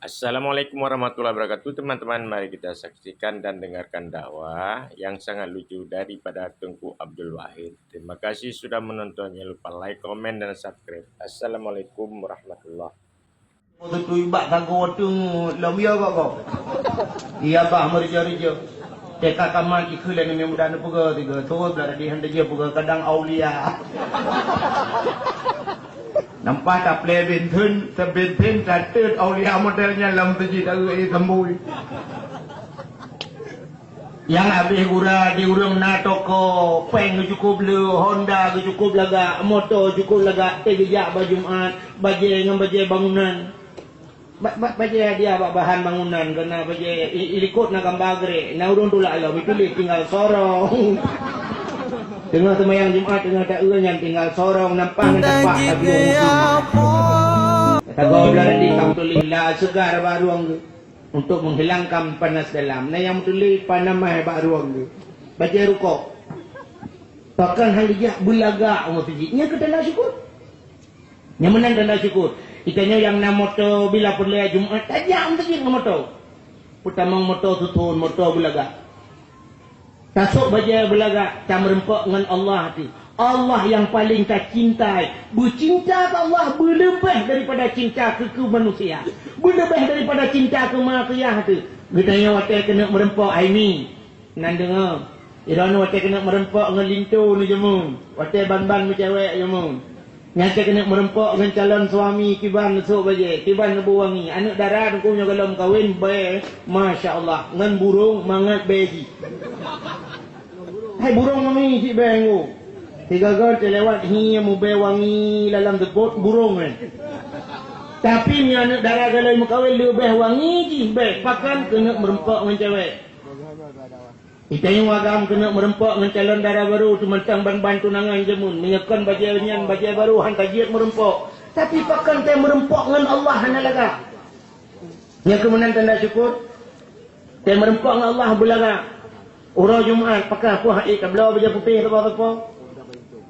Assalamualaikum warahmatullahi wabarakatuh teman-teman. Mari kita saksikan dan dengarkan dakwah yang sangat lucu daripada Tengku Abdul Wahid. Terima kasih sudah menonton. Jangan lupa like, komen, dan subscribe. Assalamualaikum warahmatullahi Tôi tui bạc thằng cô trưng lom yo kok. Iya bah merja-reja. Teka kamar ki khule ni muda nu puga tiga. Tuh belar di hande je puga kadang aulia. Nampak tak play benten, sebenten catet aulia modelnya lam teji tak sembui. Yang habis gura di urang na toko, peng cukup le, Honda cukup laga, motor cukup laga, tegejak Jumat, baje ngam baje bangunan. Baje dia bahan bangunan kena baje ilikut na gambagre, na urang tula lo, mitulis tinggal sorong. Tengah semayang Jumat, tengah tak yang tinggal sorong, nampang nampak tapi kata gua belar di alhamdulillah segar baruang untuk menghilangkan panas dalam. Nah yang tulis panamai baruang tu. Baca rukuk. Bahkan halijak belaga umur fisiknya ke tanda syukur. Yang menang tanda syukur. Itanya yang nak motor bila perlaya Jumat tajam tadi dengan motor. Pertama motor tutun, motor belaga. Tasuk baca belaga, cam rempok dengan Allah hati. Allah yang paling tak cintai. Bercinta ke Allah berlebih daripada cinta ke manusia. Berlebih daripada cinta ke manusia tu. Getanya watai kena merempok aimi. Nan dengar. Irana watai kena merempok dengan lintu ni jemun. Watai ban-ban cewek jemun. Nyata kena merempok dengan calon suami kiban nesuk baje. Kiban nebu wangi. Anak darah tu punya kalau kawin baik. Masya Allah. Ngan burung mangat beji. Hai burung wangi cik bengu. Tiga gol terlewat hi mube wangi dalam debut burung kan. Tapi ni anak darah galai mukawin lebih wangi ji baik pakan kena merempok dengan cewek. Itanya wagam kena merempok dengan calon darah baru tu mentang ban tunangan jemun menyekan bajian baru hantar jiat merempok. Tapi pakan teh merempok dengan Allah hanalaga. Yang kemenang tanda syukur. Teh merempok dengan Allah bulaga. Urau Jumaat pakai apa hak kabla baja putih apa-apa.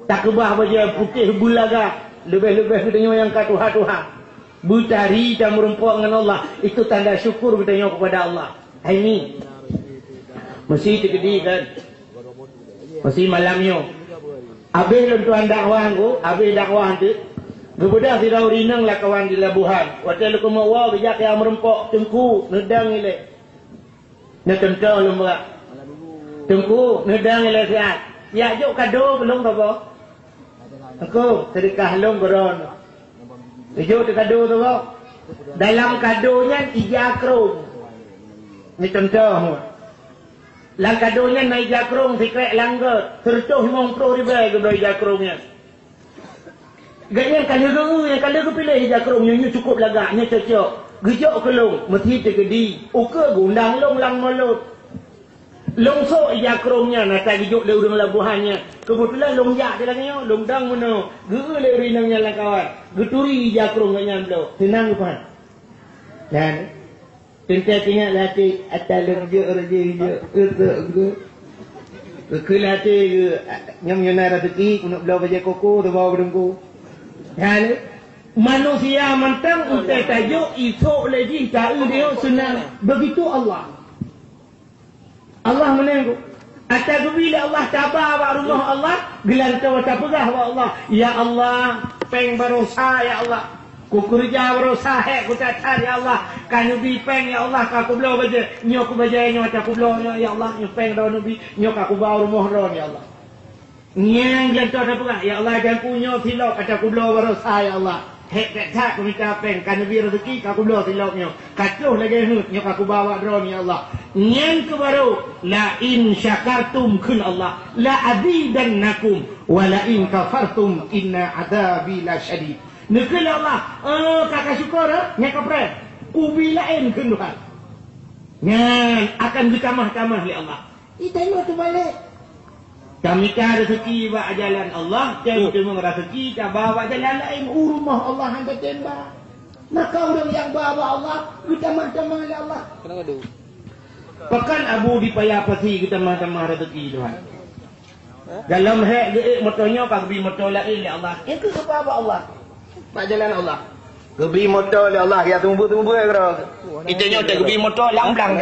Tak kebah baja putih bulaga. Lebih-lebih katanya yang katuha-tuha. Butari dan merempok dengan Allah. Itu tanda syukur katanya kepada Allah. Hari ini. Mesti tergedi kan. Mesti malamnya. Habis lentuan dakwah aku. Habis dakwah tu. Kemudian si rau rinang lah kawan di labuhan. Waktu lu kemawa bijak yang merempok. Tengku. Nedang ilai. Nekentau lembak. Tengku. Nedang ilai sihat. Ya juk kado belum apa? Aku sedekah long beron. Juk kado tu apa? Dalam kadonya 3 krung. Ni contoh. Lang kadonya naik jakrung sikret langgar. Sertuh 50 ribu ke doi jakrungnya. Gaknya kalau pilih jakrungnya ni cukup lagaknya cocok. Gejok kelong mesti tergedi. Uka gundang long lang malut. Longsok jakrungnya nata gijuk le urang labuhannya. Kebetulan longjak dia lagi longdang mana. Ge le rinangnya lah kawan. Geturi jakrung kat nyamblo. Tenang kan. Dan tentu ingat latih atal reja itu. Ke latih nyam nyona rezeki nak belau baja koko tu bawa berdengku. Dan manusia mentang untuk tajuk esok lagi tak dia senang. Begitu Allah. Allah menengok. Atas bila Allah tabah awak rumah Allah, gelantau atas pegah awak Allah. Ya Allah, peng berusaha ya Allah. Ku kerja berusaha ku tatar ya Allah. Kan nabi peng ya Allah aku belau baja. Nyok ku baja nyok aku belau ya Allah. Nyok peng dah nabi nyok aku bawa rumah ron ya Allah. Nyang gelantau atas pegah ya Allah dan punya silap atas aku belau berusaha ya Allah. Hek tak ku minta peng kan nabi rezeki aku belau silapnya. Katuh lagi hut nyok aku bawa ron ya Allah. Yang kebaru la in syakartum kun Allah la azidannakum wa la in kafartum inna adabi la syadid. Nekal Allah kakak syukur nya kapre ku bilain kun Tuhan. Nyan akan ditamah-tamah ya Allah. Itanya tu balik. Kami ka rezeki wa jalan Allah, jangan rezeki ka bawa jalan lain rumah Allah hangga tembak. Maka orang yang bawa Allah ditamah-tamah ya Allah. Kenapa tu? Pekan abu dipayah pasti kita mah-mah rezeki Tuhan. Dalam hak geik motonya pak bi motor lain ya Allah. Itu sebab Allah. Pak jalan Allah. Gebi motor oleh Allah ya tumbuh-tumbuh ya kira. Kita nyota gebi motor lang-lang.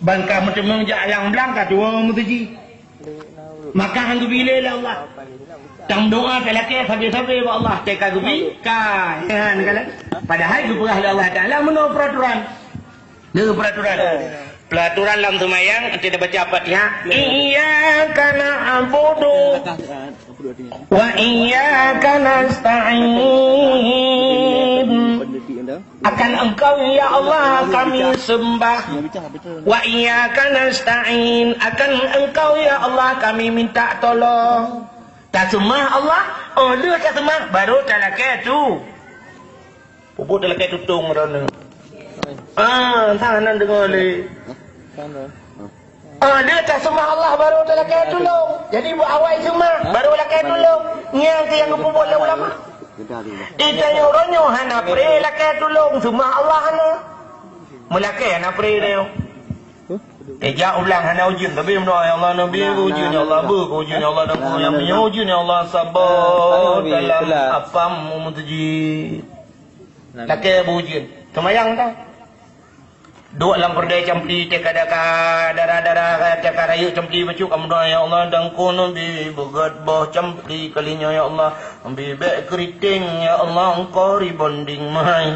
Bangka macam mengjak lang-lang kat dua mutaji. Maka hang gebi le Allah. Tang doa pelakeh sabi-sabi wa Allah teka gebi kai kan kala. Padahal geberah Allah Taala menurut peraturan. Peraturan dalam semayang kita baca Fatihah. Iyyaka na'budu wa iyyaka nasta'in. Akan Engkau ya Allah kami sembah. Wa iyyaka nasta'in. Akan Engkau ya Allah kami minta tolong. Tak sembah Allah, lu tak sembah baru talakai tu. Pupuk talakai tutung rana. Tahanan dengar le. Dia tak sembah Allah baru talakai tolong. Jadi buat awal sembah baru talakai tolong. Yang yang pupuk le ulama. Kita nyoronyo hana pre lakai tolong sembah Allah hana. Melakai hana pre dia. Ejak ulang hana ujun tapi berdoa ya Allah Nabi ujun ya Allah ujun ya Allah dan yang menyujun ya Allah sabar dalam apam mutaji. Lakai ujun. Semayang dah. Dua dalam perdaya campli darah-darah cakar ayu campli bacuk kamu doa ya Allah dan kono bi begat bah campli kalinya ya Allah ambil bek keriting ya Allah engkau ribonding mai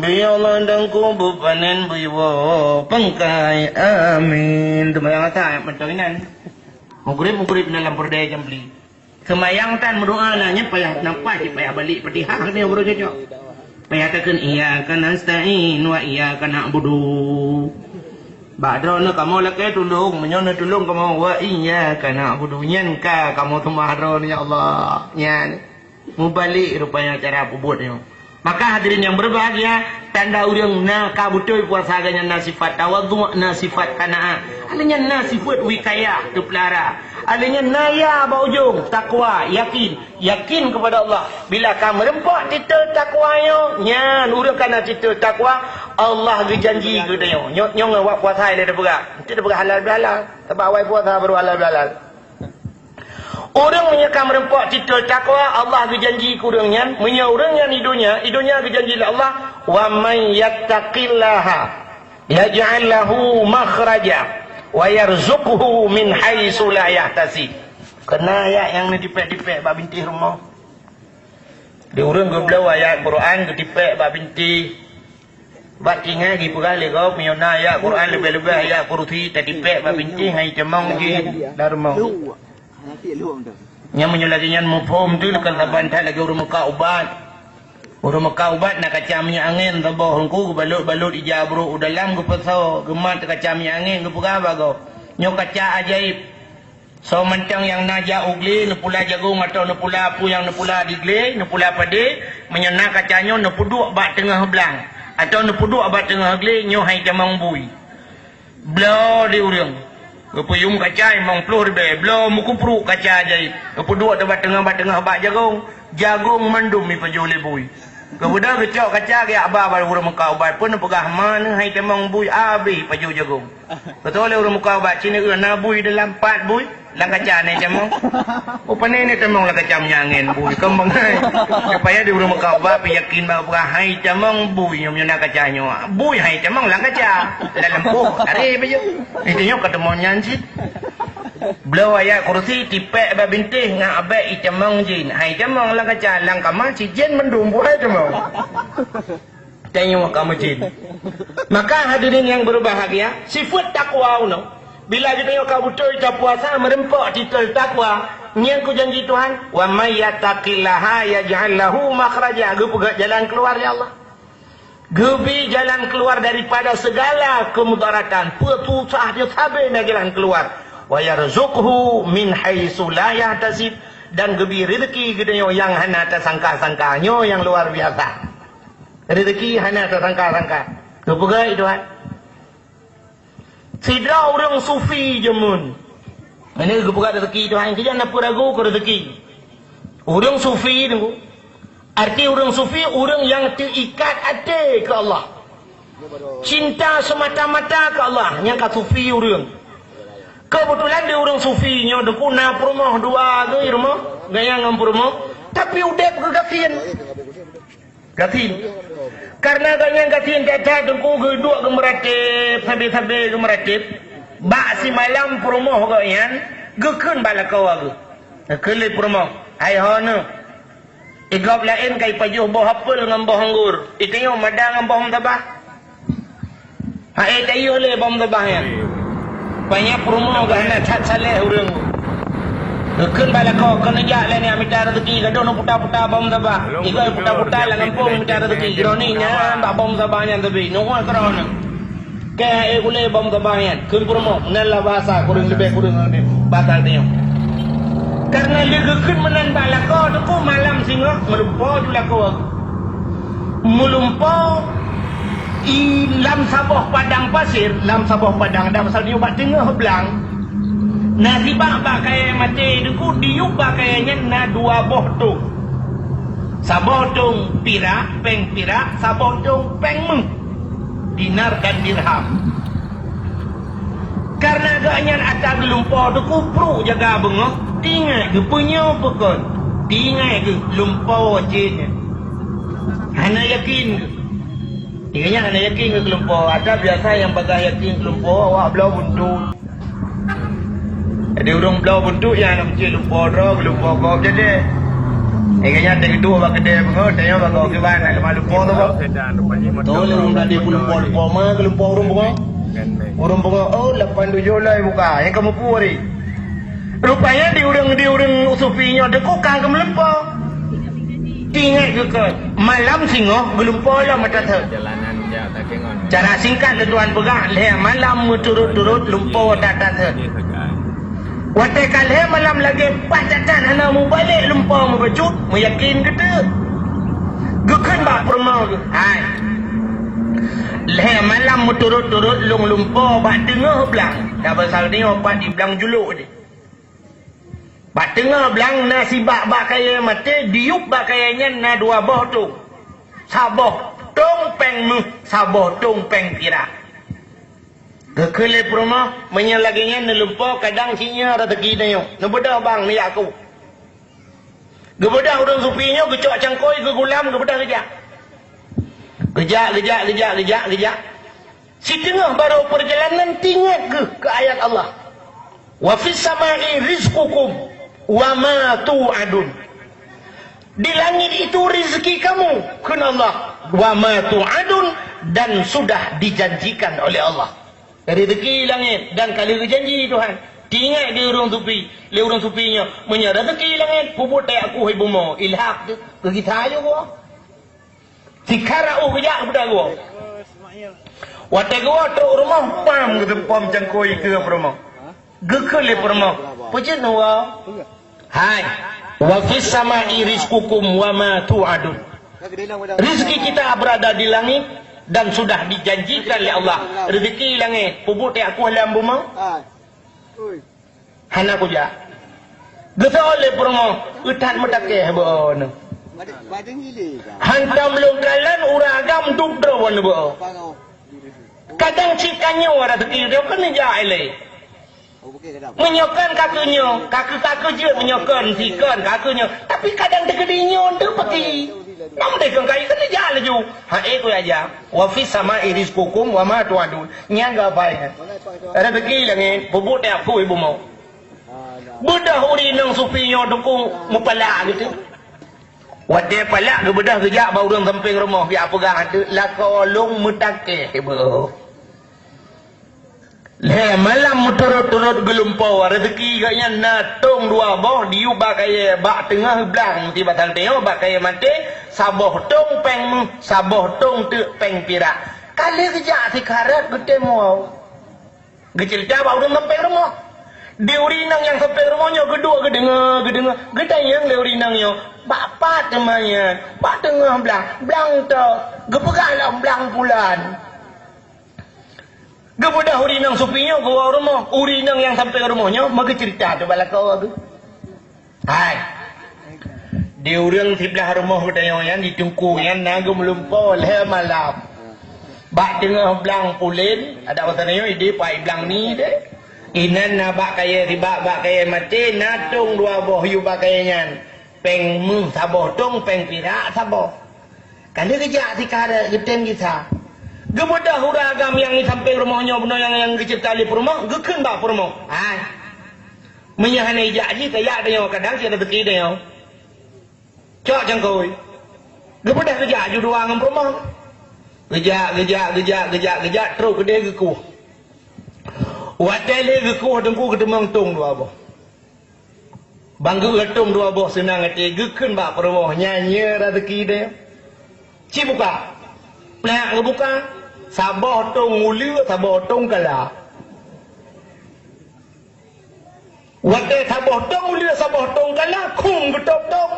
bi ya Allah dan ku bupanen biwa pangkai amin semayang tak macam mugurib dalam perdaya campli semayang tan berdoa nanya payah nampak payah balik Fatihah ni bro cocok. Payatakan iyyaka nasta'in wa iyyaka na'budu. Badrona kamu lakai tolong, menyona tolong kamu wa iyyaka na'budu. Nyan ka kamu tumaron ya Allah. Nyan. Mubalik rupanya cara buatnya. Maka hadirin yang berbahagia, tanda urang na kabutoy puasa ganyan na sifat tawadhu na sifat qanaah. Alanya na sifat wikayah tu pelara. Adanya naya baujung takwa yakin kepada Allah. Bila kamu rempak titel takwanya nyan urang kana titel takwa Allah berjanji ke dia nyong awak puasa dia berak tidak berak halal bihalal sebab awak puasa baru halal bihalal orang menyekam rempak titel takwa Allah berjanji ke urang nyan menya urang nyan idunya berjanji Allah wa may yattaqillaha yaj'al lahu makhraja wa yarzuquhu min haitsu la yahtasib. Kena ayat yang ni dipek-dipek bab binti rumah. Dia urang ke belau ayat Quran ke dipek bab binti. Bab tinggal gi perali kau punya ayat Quran lebih-lebih ayat kursi tak dipek bab binti hai cemang gi darmau. Yang menyelagian mufhum tu lekan laban tak lagi urang muka ubat. Urang muka ubat nak kacamnya angin tabah hungku balut ijabru udalam ke pasau gemat kacamnya angin ke pegaba kau nyok kaca ajaib so mentang yang naja ugli nepula jagung atau nepula apu yang nepula digli nepula pade menyena kacanya nepuduk bak tengah belang atau nepuduk bak tengah gli nyohai jamang bui blau di urang kepuyum kaca emang pluh be blau mukupru kaca ajaib kepuduk bak tengah bak jagung mandum mi pajole bui. Kemudian kecok kaca ke abah baru urang muka ubat pun pegah mana hai temang bui abi paju jagung. Betul urang muka ubat sini urang bui dalam 4 bui lang kaca ni temang. Upane ni temang lang kaca menyangin bui kembang hai. Supaya di urang muka ubat yakin bahawa pegah hai temang bui yang menyana kacanya. Bui hai temang lang kaca dalam buh hari baju. Intinya ketemu nyansit. Belau ayat kursi tipek ba bintih ngak abek icamang jin. Hai camang lang kaca lang kamang si jin mendum buai camang. Tengok kamu jin. Maka hadirin yang berbahagia, sifat takwa uno. Bila kita tengok kau betul kita puasa merempak titel takwa, yang ku janji Tuhan, wa may yattaqillaha yaj'al lahu makhraja. Gepegak jalan keluar ya Allah. Gebi jalan keluar daripada segala kemudaratan. Putusah dia sabar nak jalan keluar. Wa yarzuqhu min haitsu la yahtasib dan gebi rezeki gedenya yang hana tersangka-sangkanyo yang luar biasa. Rezeki hana tersangka-sangka. Kepegai Tuhan. Sidra orang sufi jemun. Ini kepegai rezeki Tuhan. Kita nak ragu ke rezeki. Orang sufi tu. Arti orang sufi orang yang terikat hati ke Allah. Cinta semata-mata ke Allah. Yang kat sufi orang. Kebetulan dia orang sufinya, dia kuna rumah dua ke rumah, gaya ngam rumah. Tapi udah ke gatin. Gatin. Karena ganyan gatin kata tungku geduk ke meratip, sambil-sambil ke meratip. Bak si malam promoh ganyan, gekun bala kau aku. Gekun le promoh. Ai hono. Igop lain kai pajuh boh apel dengan boh anggur. Itayo madang dengan boh tabah. Hai tayo le bom tabah ya. Banyak promoh gana cat saleh urang. Gekun bala kau kena jak lah ni minta rezeki gaduh no putar-putar bom tabah. Igoi putar-putar lah ngampung minta rezeki. Ironinya tak bom tabahnya tapi no kerana. Kaya gule bom tabahnya. Kun promoh nalla bahasa kurang lebih kurang ni batal dia. Karena dia gekun menan bala kau tu ko malam singa melumpo jula kau. Melumpo lam sabah padang pasir, lam sabah padang dah pasal dia buat tengah belang. Nasi bak kaya mati deku diuk kayanya na dua boh tu. Sabah tung pirak, peng pirak, sabah tung peng meng. Dinar dan dirham. Karena agaknya atas lumpur tu kupru jaga bengok. Tinggal ke punya pekon. Tinggal ke lumpur wajahnya. Hana yakin ke? Tinggalnya hana yakin ke lumpur. Ada biasa yang bagai yakin ke lumpur. Awak belau buntut. Ada orang belau buntut yang nak mencik lumpur dah. Lumpur kau jadi. Tinggalnya ada kedua bak kedai bengok. Tanya bak kau ke mana. Lepas lumpur tu bak. Tahu lah orang berada pun lumpur mana ke lumpur orang bengok. Orang bengok. Oh 8-7 lah buka. Yang kamu puri. Rupanya di urang sufinya ada kokang ke melempar. Ingat ke kan? Malam singoh gelempar lah mata ter. Jalanan je tak kengon. Cara singkat le tuan pegang leh malam turut-turut lumpur tata ter. Watai kaleh malam lagi patatan hana mu balik lumpur mu becut, mu yakin ke tu? Gekan ba permau ke? Hai. Leh malam mu turut-turut lumpur ba tengah belang. Dah pasal ni opat di belang juluk dia. Bak tengah belang nasi bak kaya mati diuk bak kayanya na dua boh tu. Saboh tong peng mu, saboh tong peng pira. Gekele promo menyalaginya nelumpur kadang sinya rezeki dia. Nebeda bang ni aku. Gebeda urang supinya gecok cangkoi ke gulam gebeda kerja. Gejak. Si tengah baru perjalanan tinggal ke ayat Allah. Wa fis samai rizqukum wa ma tu'adun. Di langit itu rezeki kamu kena Allah. Wa ma tu'adun dan sudah dijanjikan oleh Allah. Rezeki langit dan kali berjanji Tuhan. Tinggal dia orang supi, le orang supinya menyerah rezeki langit puput tak aku hai bomo ilhaq tu ke kita ayo gua. Sikara kejak kepada gua. Watai gua tu rumah pam ke pam cangkoi ke rumah. Gekele rumah. Pujen wa. Hai. Wa fis samai rizqukum wa ma tu'adun. Rezeki kita berada di langit dan sudah dijanjikan oleh Allah. Rezeki langit puput tak aku dalam bumi. Hana kuja. Geta oleh promo utan metake bon. Hantam longkalan uragam dubdo bon bo. Kadang cikannya ora rezeki dia kan jaile. Menyokan kakunya, kaku je menyokan sikan kakunya. Tapi kadang tegedinya tu pergi. Nam dek kai kan jalan ju. Ha aku aja. Wa fis samai rizqukum wa ma tu'adun. Nyangga baik. Rezeki langit bubut tak aku ibu mau. Budah uri nang supinya dukung mupala gitu. Wadai palak ke bedah kejap bau orang samping rumah biar pegang ada lakolong mutake ibu. Le malam turut-turut gelumpur rezeki gaknya natung dua boh diubah kaya bak tengah belang tiba tangteo bak kaya mati saboh tong peng saboh tong tu peng pirak kali kejak si karat gede mau gecil dah bau orang samping rumah di urinang yang sampai rumahnya kedua gedengar gedayang le urinangnya bapa temannya bak tengah belang tu gepegalah belang bulan gebudah urinang supinya ke rumah urinang yang sampai rumahnya maka cerita tu bala kau tu hai di urang sebelah rumah gedayang yang ditungku yang naga melumpur le malam bak tengah belang pulin ada pasanya ide pai belang ni deh inan na bak kaya riba bak kaya mati natung dua boh yu bak kaya nyan peng mu saboh tong peng pirak saboh. Kan dia kejak tika ada getem kita. Gemudah huragam yang ni sampai rumahnya benar yang kecil tali perumah, gekeun ba perumah. Hai. Menyahan ijak ji tayak dia kadang dia rezeki dia. Cok jangkoi. Gemudah kejak ju dua ngam perumah. Gejak terus ke dia gekuh. Watai le gekuh tengku ketemang tong dua boh. Banggu ketum dua boh senang hati gekeun ba perumah nyanyi rezeki dia. Ci buka. Plak ke buka. Sabah tong mulia, sabah tong kala. Wadah sabah tong mulia, sabah tong kala, kum getop tong.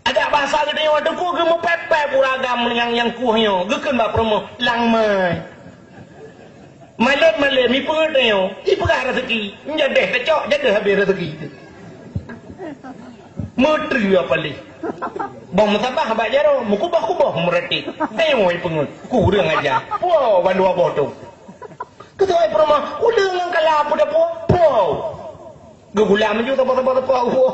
Ada bahasa gede wadah ku gemu pepe puragam yang kuhnya, gekeun ba promo lang mai. Malam mi peut yo, i pegah rezeki, njadeh kecok jadah habis rezeki. Mutri apa li? Bang sabah ba jaro, mukubah meretik. Tengok pengut, kurang aja. Wow, bandua botong. Ketua perma, udah nang kala apa dah po? Wow. Gegulam ju apa po.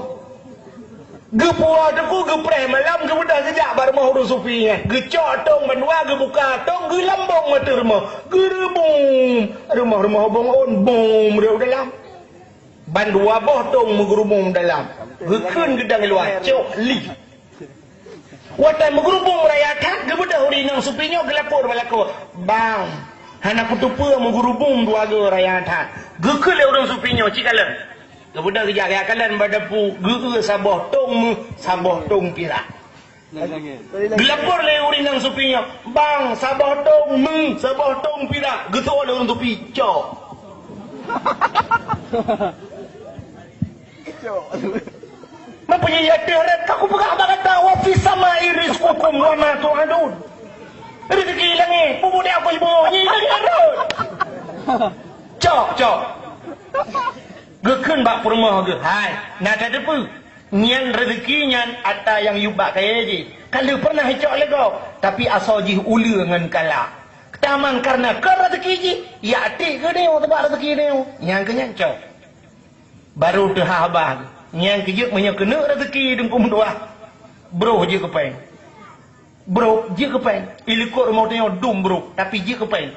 Gepuah deku gepre malam gebudak sejak bar mau urus supinya. Gecok tong bandua gebuka tong gelambong mata rumah. Gerebung. Rumah bong on bom dia dalam. Bandua botong menggerubung dalam. Gekeun gedang luar cok li. Watai menggerubung rayakan gebudak urinang supinya gelapur balako. Bang, hana kutupa menggerubung dua ge rayakan. Gekeun le urang supinya cikala. Gebudak kejak rayakan badapu geu sabah tong pira. Gelapur le urinang supinya. Bang, sabah tong pira. Getu le urang supi cok. Mempunyai ada aku pegang abang kata wafis sama iris kukum wama tu'adun. Rezeki hilang ni bubu dia aku ibu ni hilang arut. Cok gekeun bak perumah ge hai nak ada apa nyan rezeki nyan ata yang yubak kaya je kalau pernah cok lego tapi asojih ulu ngan kala ketaman karena ke rezeki je ya atik ke dia tebak rezeki dia yang kenyan cok baru tu habah yang kejut banyak kena rezeki dengkum doa. Bro je kepeng. Ilikut rumah tanya dum bro. Tapi je kepeng.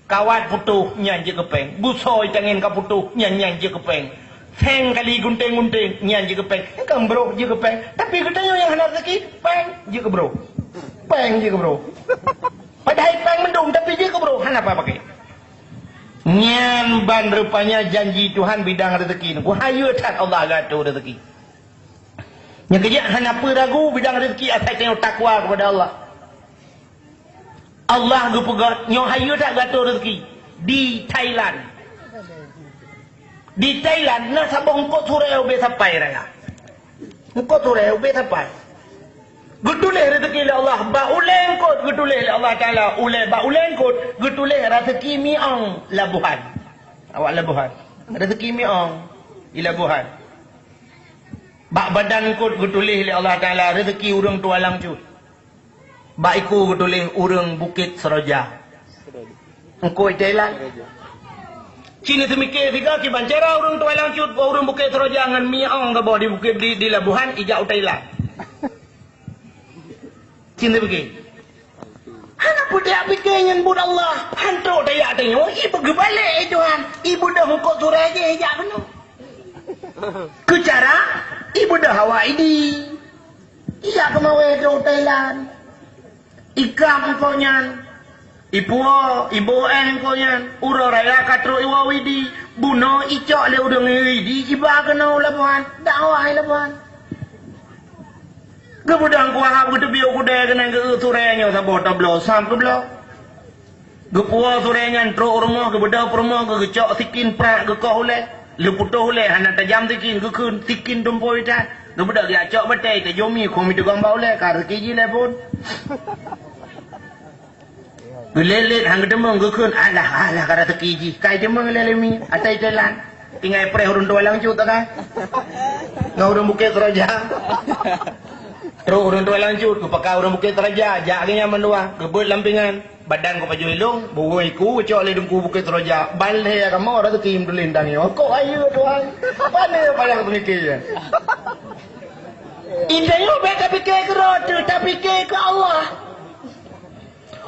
Kawat putuh nyan je kepeng. Busoi tangan ka putuh nyan je kepeng. Feng kali gunting nyan je kepeng. Kan bro je kepeng. Tapi katanya yang hendak rezeki peng je ke bro. Peng je ke bro. Padahal peng mendung tapi je ke bro. Han apa pakai? Nyan ban rupanya janji Tuhan bidang rezeki. Ku hayutan Allah gato rezeki. Yang kejak hana apa ragu bidang rezeki asal tengok takwa kepada Allah. Allah gupegat nyo hayutan gato rezeki di Thailand. Di Thailand na sabong ko tureo be sampai raya. Ko tureo be sampai. Getuleh rezeki oleh Allah, ba uleng kot getuleh oleh Allah Taala, ba uleng kot getuleh rezeki miang labuhan. Awak labuhan. Rezeki miang di labuhan. Ba badan kot getuleh oleh Allah Taala rezeki urang tualang cut. Ba iku getuleh urang Bukit Seroja. Engko Thailand. Cina semikir tiga ki bancara urang tualang cut urang Bukit Seroja ngan miang ke bawah di bukit di labuhan ijau Thailand. Cinta pergi. Anak budak fikirnya bud Allah. Hantuk dayak tengok. Ibu gebalik Tuhan. Ibu dah mukuk surai je hijab penuh. Kecara. Ibu dah hawa ini. Ia kemawai ke Thailand. Ikam kau nyan. Ibu kau nyan. Ura raya katru iwa widi. Buno icok le udang widi. Iba kena labuhan. Dakwah labuhan. Kemudian kuah aku tu biar kuda kena ke surenya sabot tablo sam ke blo. Gepuah surenya tro rumah ke bedah rumah ke cok sikin prak ke kau le. Leputuh le hana tajam sikin ke kun sikin tumpoi ta. Gebedah dia cok betai ke jomi komi tu gambau le kar kiji le pun. Gelelet hang demong ke kun alah kara tekiji. Kai demong lelemi atai jalan. Tinggal preh urun tualang cu tak kan. Ngau urun Bukit Seroja. Terus orang tua lanjut ke pakar orang Bukit Seroja, jaknya menua, kebut lampingan, badan ko paju ilung, buai ku cok le dengku Bukit Seroja, balhe kamu orang tu kim tu lindang yo. Kok ayu Tuhan. Mana paling mikir. Indayo baik tak fikir ke roda, tak fikir ke Allah.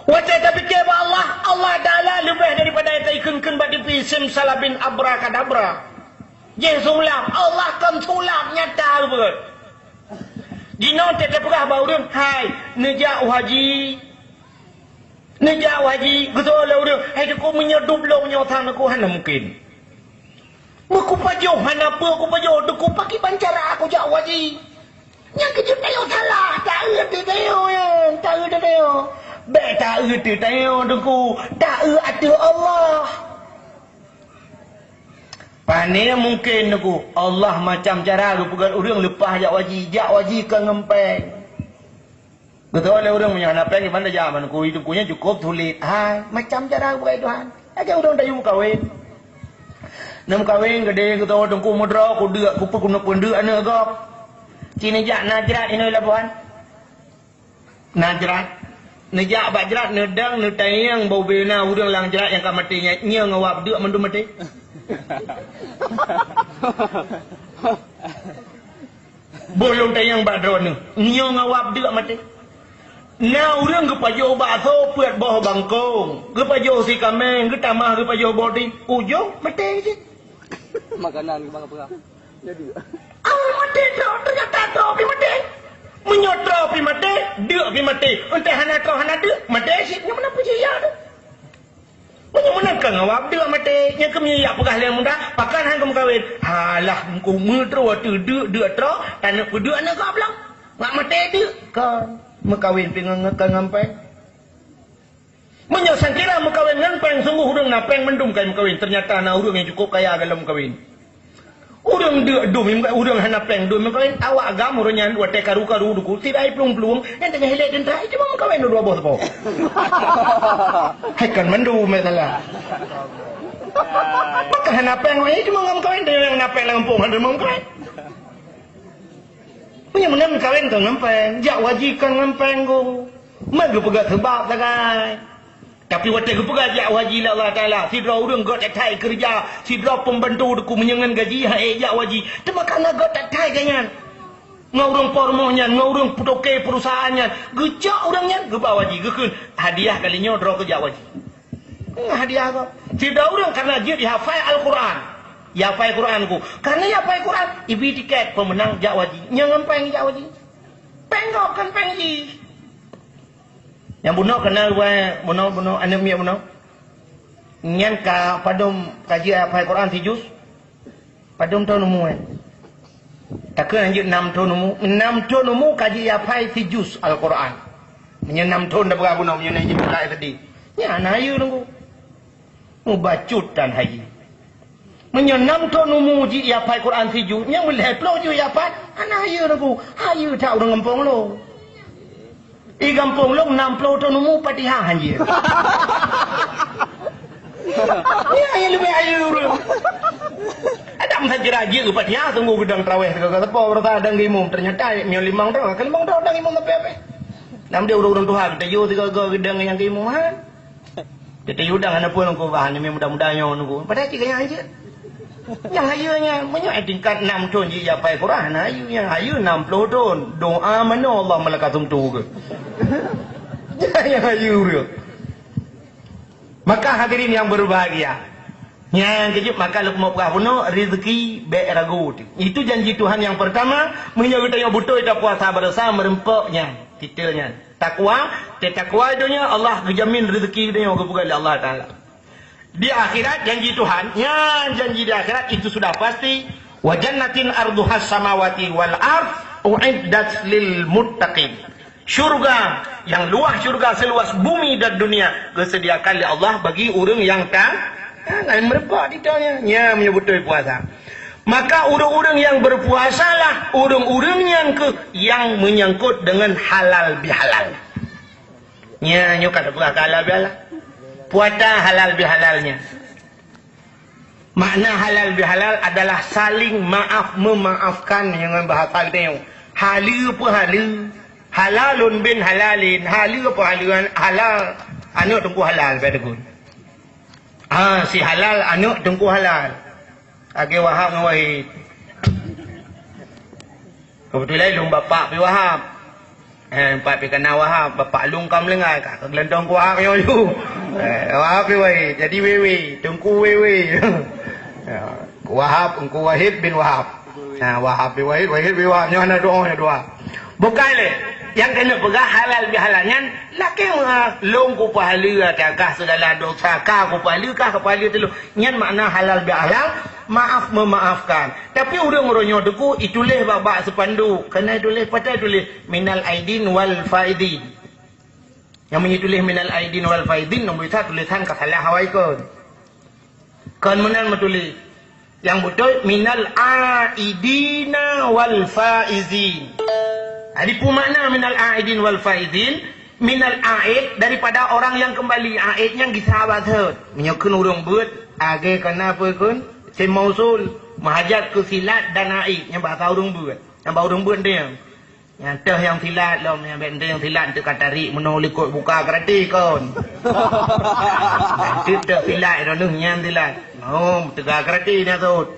Wajah tak fikir ke Allah, Allah Ta'ala lebih daripada yang ikun-ikun bagi pisim salabin abrakadabra. Dia sulap, Allah kan sulap nyata betul. Dino tak pernah baru hai, nejak haji. Nejak haji, betul lah udah. Hai aku menyedup lo menyotang aku hana mungkin. Aku pajoh hana apa aku pajoh, aku pakai bancara aku jak haji. Yang kejut tayo salah, tak erti tayo ya, tak erti tayo. Baik tak erti tayo aku, tak erti Allah. Pandai mungkin aku, Allah macam cara aku pegang orang lepas jak waji ke ngempeng. Betul lah orang punya anak pengen mana zaman aku hidupnya cukup sulit. Hai, macam cara aku Tuhan. Aja orang tak yuk kawin. Nam kawin gede kita orang ku modra ku dia ku pun pun dia anak gap. Cina jak najrat ini lah puan. Najrat. Nejak bajrat nedang netayang bau bena urang lang jerat yang ka matinya nya ngawap deuk mendum mati. Bolong tayang badron nya ngawap deuk mati. Na urang ge pajo baso puat boh bangkong. Ge pajo si kameng ge tamah ge pajo body ujung mati je. Makanan ke bang apa? Jadi. Mati tu ternyata tropi mati. Menyotropi mati, deuk pi mati. Entah hana kau hana deuk mati sik nya mana percaya tu. Mana kan ngawap deuk mati nya kemi yak pegah leng muda pakan hang kem kawin. Halah engko metro tu deuk tro tanah ku deuk anak kau belang. Ngak mati deuk kan mekawin pi ngekan ngampai. Menyo sangkira mekawin ngampeng sungguh urang napeng mendum kai mekawin ternyata na urang yang cukup kaya dalam kawin. Urang deuk dum urang hana peng dum kawin awak agam urang nyan dua tekaru-karu duku tidak plung-plung yang tengah hilet dan tai cuma kawin dua bos po. Hai kan mendum masalah. Maka hana peng we cuma ngam kawin dengan napeng lampung hana mong kawin. Punya menang kawin kan ngampeng, jak wajib kan ngampeng go. Mag pegat sebab takai. Tapi waktu aku pegang jak wajib lah Allah Ta'ala. Si dra urang got tak thai kerja. Si dra pembantu deku menyengan gaji hai jak wajib. Tema kana got tak thai ganyan. Ngaurang pormohnya, ngaurang putoke perusahaannya. Gejak orangnya, gebak wajib. Gekun hadiah kalinya dra ke jak wajib. Hadiah apa? Si dra urang karena dia dihafal Al-Quran. Ya hafal Quran ku. Karena ya hafal Quran, ibi tiket pemenang jak wajib. Nyang peng jak wajib. Penggok kan pengji. Yang bunuh kenal bunuh anak miak bunuh. Nyan ka padum kaji apa Quran 3 juz. Padum tahun umum takkan anjut 6 tahun umum. 6 tahun umum kaji apa 3 juz Al-Quran. Nya 6 tahun dah berapa bunuh nya najib kai tadi. Nya anayu nunggu. Mubacut dan haji. Nya 6 tahun umum ji apa Quran 3 juz. Nya mulai plo ju apa anayu nunggu. Hayu tak urang ngempong lo. I kampung long 60 tahun umur Fatihah hanya. Ya lebih ayu. Ada masa jeraji ke Fatihah tunggu gedang tarawih ke tepo berta adang imam ternyata mio 5 tahun kan 5 tahun adang imam apa. Nam dia urang Tuhan kita yo tiga gedang yang ke imam ha. Kita yudang ana pun ko bahan ni mudah-mudahnya nunggu. Padahal tiga yang aja. Yang ayunya banyak tingkat 6 tahun je apa Quran ayunya ayu 60 tahun doa mana Allah melakatum tu ke. Yang ayu dia. Maka hadirin yang berbahagia. Yang kejut maka lukma pegah bunuh rezeki baik ragu. Itu janji Tuhan yang pertama menjaga kita yang betul kita puasa bersama merempaknya titelnya. Takwa, takwa dunia Allah menjamin rezeki dia yang kepada Allah Taala. Di akhirat janji Tuhan, ya janji di akhirat itu sudah pasti. Wa jannatin arduhas samawati wal ard uiddat lil muttaqin. Syurga yang luas syurga seluas bumi dan dunia disediakan oleh Allah bagi orang yang lain mereka ditanya, ya menyebut puasa. Maka orang-orang yang berpuasalah orang-orang yang menyangkut dengan halal bihalal. Ya nyukat halal bihalal. Puasa halal bihalalnya. Makna halal bihalal adalah saling maaf memaafkan dengan bahasa kita. Halu apa halu? Halalun bin halalin. Halu apa haluan? Halal. Anak tunggu halal pada gun. Si halal anak tunggu halal. Agi wahab ngawahid. Kebetulan lung bapak pi Wahab. Empat pi kena Wahab, bapak lung kam lengai kak gelendong ku Wahab yo yu. Wahab pi wei, jadi wewe, tungku wewe. Wahab engku Wahid bin Wahab. Wahab bin Wahid, Wahid bin Wahab. Nyonya doa. Bukan le. Yang kena pegah halal bihalalnya, laki long ku pahala kah segala dosa kah ku pahala tu. Nyan makna halal bihalal, maaf memaafkan. Tapi orang-orangnya deku itulah babak sepandu. Kena tulis patah tulis minal aidin wal faidin. Yang menyitulis minal aidin wal faidin nombor 1 tulisan kasalah hawai kon. Kon menan menulis. Yang betul minal aidina wal faizin. Jadi makna minal aidin wal faizin, minal aid daripada orang yang kembali. Aidnya gisahabat hot. Menyokun urang buat age kena apa kun? Si mausul mahajat ke silat dan aid yang bahasa urang buat. Yang bahasa urang buat dia. Yang teh yang silat lom yang benda yang silat tu katarik menolak ikut buka kerati kon. Nanti teh silat dah nyam silat. Oh, tegak kerati dia tu.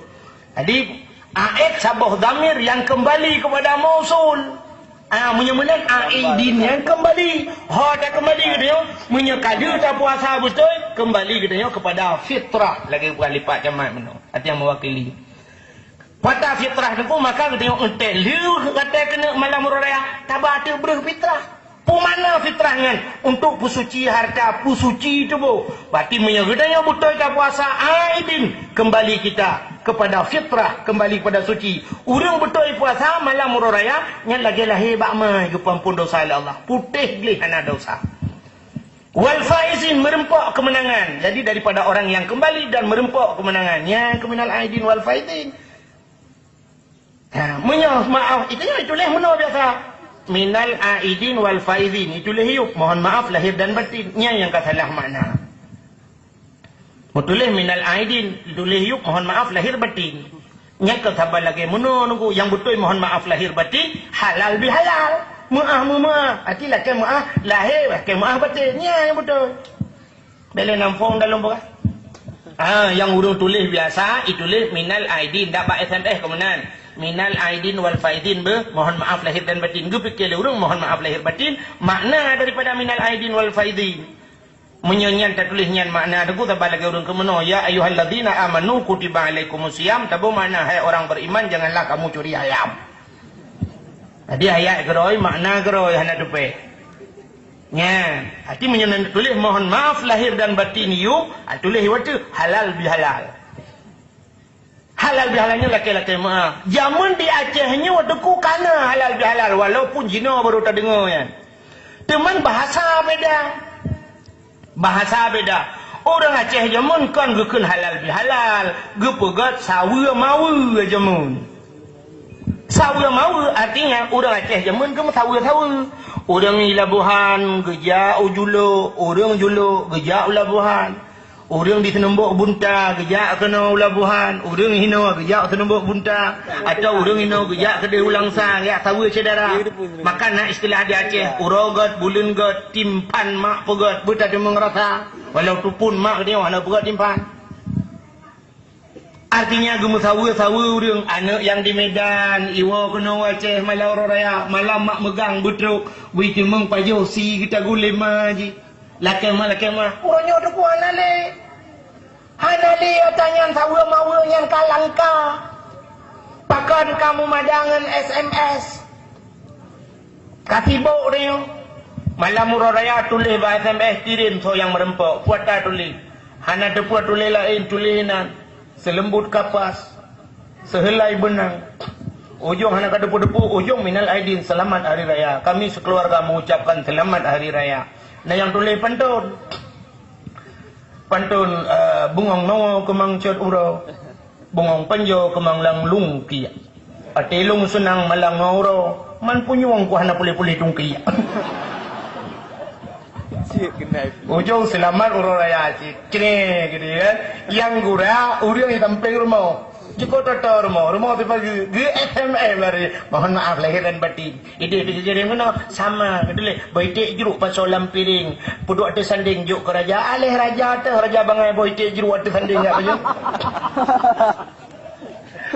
Jadi aid sabah damir yang kembali kepada mausul. Menyemulan aidin yang kembali. Dah kembali ke dia. Menyekada tak puasa betul. Kembali ke dia kepada fitrah. Lagi bukan lipat jamat mana. Hati yang mewakili. Pada fitrah tu pun maka kita tengok entek liu kata kena malam raya. Tabah ada berfitrah. Pemana fitrahnya untuk pusuci harta pusuci itu bu. Berarti menyegedanya betul tak puasa aidin kembali kita kepada fitrah, kembali kepada suci. Urang betul puasa malam raya yang lagi lahir bakmai ke pampun dosa Allah. Putih gelih ana dosa. Wal faizin merempok kemenangan. Jadi daripada orang yang kembali dan merempok kemenangan. Yang keminal aidin wal faizin. Maaf itulah mana biasa. Minal aidin wal faizin itulah hiup mohon maaf lahir dan batinnya yang katalah makna. Betulah minal aidin itulah hiup mohon maaf lahir batin. Nya katabar lagi meno nunggu yang betul mohon maaf lahir batin halal bihalal. Maaf. Artilah ke maaf lahir ke maaf batinnya yang betul. Bela nampung dalam bekas. Yang urang tulis biasa itulah minal aidin dapat SMS kemenan. Minal aidin wal faidin mohon maaf lahir dan batin. Gue fikir urang mohon maaf lahir batin makna daripada minal aidin wal faidin. Menyanyian tak tulisnya makna deku tabal lagi urang kemeno ya ayyuhalladzina amanu kutiba alaikumusiyam tabu makna hai orang beriman janganlah kamu curi ayam. Jadi ayat geroi makna geroi hana dupe. Nya, hati menyanyian tulis mohon maaf lahir dan batin you tulis waktu halal bihalal. Halal bihalalnya laki-laki maaf. Zaman di Acehnya waktu ku kana halal bihalal walaupun jino baru tak dengar ya. Teman bahasa beda. Bahasa beda. Orang Aceh zaman kan gukun halal bihalal, gupegat sawa mawa zaman. Sawa mawa artinya orang Aceh zaman ke sawa. Orang Labuhan geja ujulo, orang julo geja Labuhan. Orang di Senembok bunta gejak kena Labuhan, orang hino gejak Senembok bunta, atau orang hino gejak kedai ulang sang ya tahu saudara. Maka nak istilah di Aceh urogat bulan gat timpan mak pegat buta dia mengerasa walau tu pun mak dia walau pegat timpan. Artinya gemu sawu orang anak yang di Medan iwa kena Aceh malam raya malam mak megang betruk wi timeng pajo si kita gulim aji. Laki mah orangnya ada kuan ale tanya sawa mawa yang kalangka pakan kamu madangan SMS katibok dia malam raya tulis bah SMS kirim so yang merempok puata tulis hana depuat tulis lain tulisan selembut kapas sehelai benang ujung hana ka depu-depu ujung minal aidin selamat hari raya kami sekeluarga mengucapkan selamat hari raya. Nah yang tulis pantun bungong no kemang cot uro bungong panjo kemang lang lung kia atilung senang malang ngoro man punyuang ku hana pulih-pulih tungki ujung selamat uro raya si kene gitu kan yang gura urang hitam rumah cukup totor rumah apa ge SMS lari mohon maaf lahir dan batin ide jadi mana sama gedule boitik jeruk pasolam piring puduk ate sanding juk ke raja alih raja teh raja bangai boitik jeruk ate sanding ya baju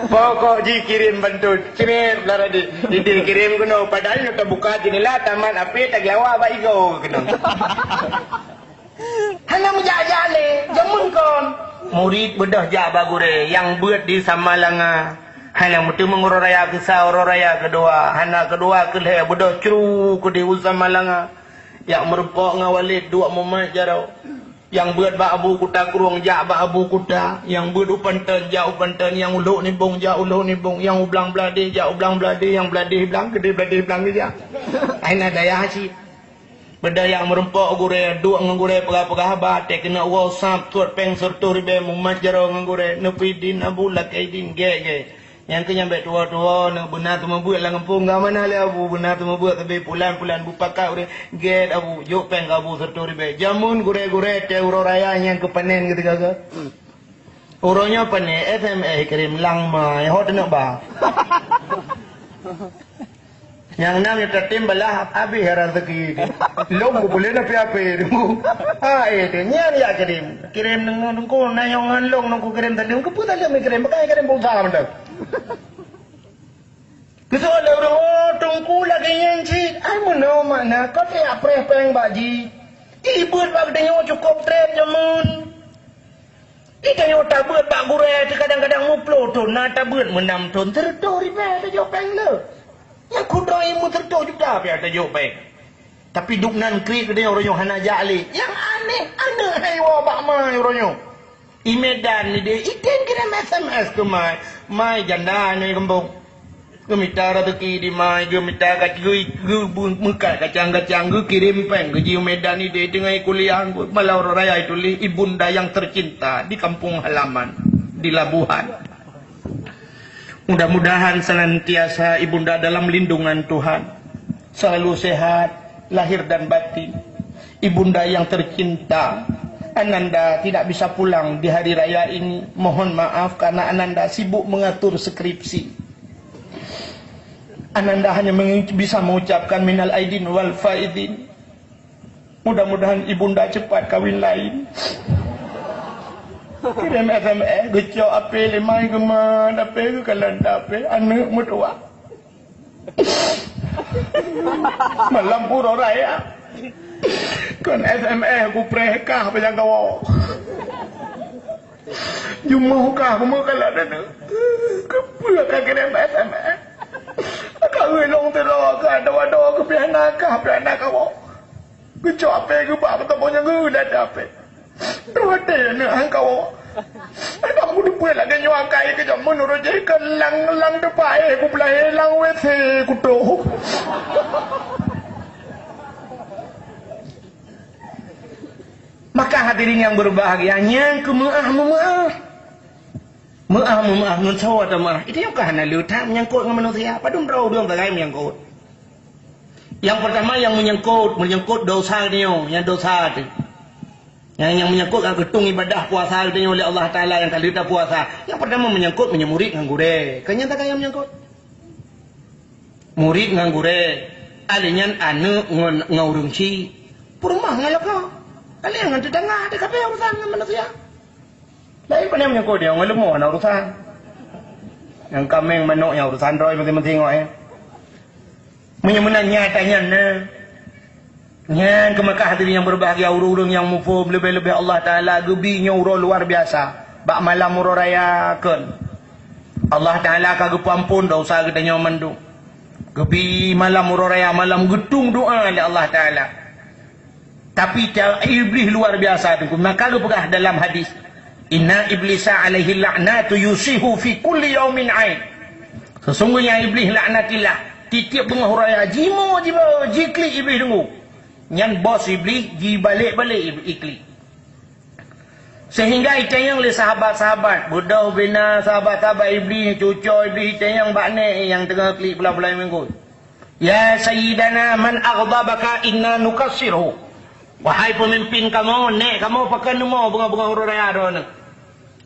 Pokok ji kirim bantu. Kirim lah tadi. Didi kirim kena. Padahal nak buka jendela taman api tak lawa baigo kena. Hanya menjajah le. Jamun kon. Murid bedah jak bagure. Yang buat di Samalanga. Hanya mutu menguraya kisah uraya kedua. Hana kedua kelih bedah ceru ke di Samalanga. Yang merupok ngawalid dua momen jarau. Yang buat bak abu kuta kurung jak bak abu kuta, yang buat upanten jak upanten, yang uluk ni bong jak uluk ni bong, yang ublang belade jak ublang belade, yang belade belang gede belade belang dia. Aina daya haji. Benda yang merempok gure duk ngure pegah-pegah bate kena wau sap tuat peng sertu ribe mumat jaro ngure nepidin abu lakaidin ge. Yang kenyambe tua-tua nak benar tu membuat lah ngempung ga mana le abu benar tu membuat tapi pulan-pulan bupakat ure get abu jok peng abu sertu ribe jamun gure-gure te uro raya yang kepanen gitu ke uronya pane FMA kirim lang mai hot nak ba yang namanya tertim balah abi heran rezeki long boleh nak piape itu nyan ya kirim dengan ko nayongan long nang ko kirim tadi ko puta le kirim pakai kirim pulsa mendak Kesoal orang tungku lagi yang cik, ay mana mana kau tiap preh peng baji, ibu bag denyo cukup tren jamun, ikanyo tabut bag gure, kadang-kadang muplo tu, na tabut menam ton terdo ribe terjo peng le, yang kudro imu terdo juga biar terjo peng, tapi duk nan kri kedai orang hana jali, yang aneh hai wa bak mai orang Imedan ni dia, ikan kira SMS ke mai janda ni kembung. Gemita rezeki di mai, gemita muka kacang-kacang, kirim peng ke Medan ni dia dengan kuliah malau raya itu li ibunda yang tercinta di kampung halaman di Labuhan. Mudah-mudahan senantiasa ibunda dalam lindungan Tuhan, selalu sehat lahir dan batin. Ibunda yang tercinta, Ananda tidak bisa pulang di hari raya ini. Mohon maaf karena Ananda sibuk mengatur skripsi. Ananda hanya bisa mengucapkan minal aidin wal faidin. Mudah-mudahan ibunda cepat kawin lain. Kirim SMS, gecok ape lemai geman, ape ke kalanda ape, anak mutua. Malam pura raya. Kan SMS aku prekah panjang kau. Jumuh kah kamu kalau ada nak. Kepala kah kirim SMS. Kau long terok kah doa-doa ke piana kah piana kau. Kecok apa ke bab taponya ngulat apa. Doa nak kau. Ada aku lupa lah dia nyuang kai ke jam menurut je kan lang depan aku pelai lang WC aku tu. Maka hadirin yang berbahagia, yang ke maaf. Maaf, nun sawa atau maaf. Itu yang kahana luta menyangkut dengan manusia. Padahal berau dia tak menyangkut. Yang pertama yang menyangkut dosa dia, yang dosa tu. Yang menyangkut dengan ketung ibadah puasa dia oleh Allah Taala yang kali kita puasa. Yang pertama menyangkut menyemurid dengan gure. Kenyataan kaya menyangkut. Murid dengan gure. Alinya anak ngurung ci. Perumah ngalak kau. Kalian ngan tetangga ada kape urusan dengan manusia. Lain pun yang menyangkut dia orang lemah nak urusan. Yang kambing manuk yang urusan roy penting-penting tengok Menyemunan nyatanya Nyan ke Mekah hadirin yang berbahagia, urung-urung yang mufum lebih-lebih Allah Taala gebinya urang luar biasa. Bak malam urang raya kan. Allah Taala kagak ampun dosa gedanya mandung. Gebi malam urang raya malam gedung doa oleh Allah Taala. Tapi iblis luar biasa tu. Maka lu pegah dalam hadis. Inna iblisa alaihi la'natu yusihu fi kulli yaumin ain. Sesungguhnya iblis laknatillah. Titiap tengah raya jimo jikli iblis tunggu. Yang bos iblis balik iblis. Sehingga itu yang oleh sahabat-sahabat. Buddha bina sahabat-sahabat iblis. Cucuk iblis itu yang bakne yang tengah klik bulan-bulan minggu. Ya Sayyidana man aghdabaka inna nukassirhu. Wahai pemimpin kamu, nek kamu pakai nama bunga-bunga huruf raya dona.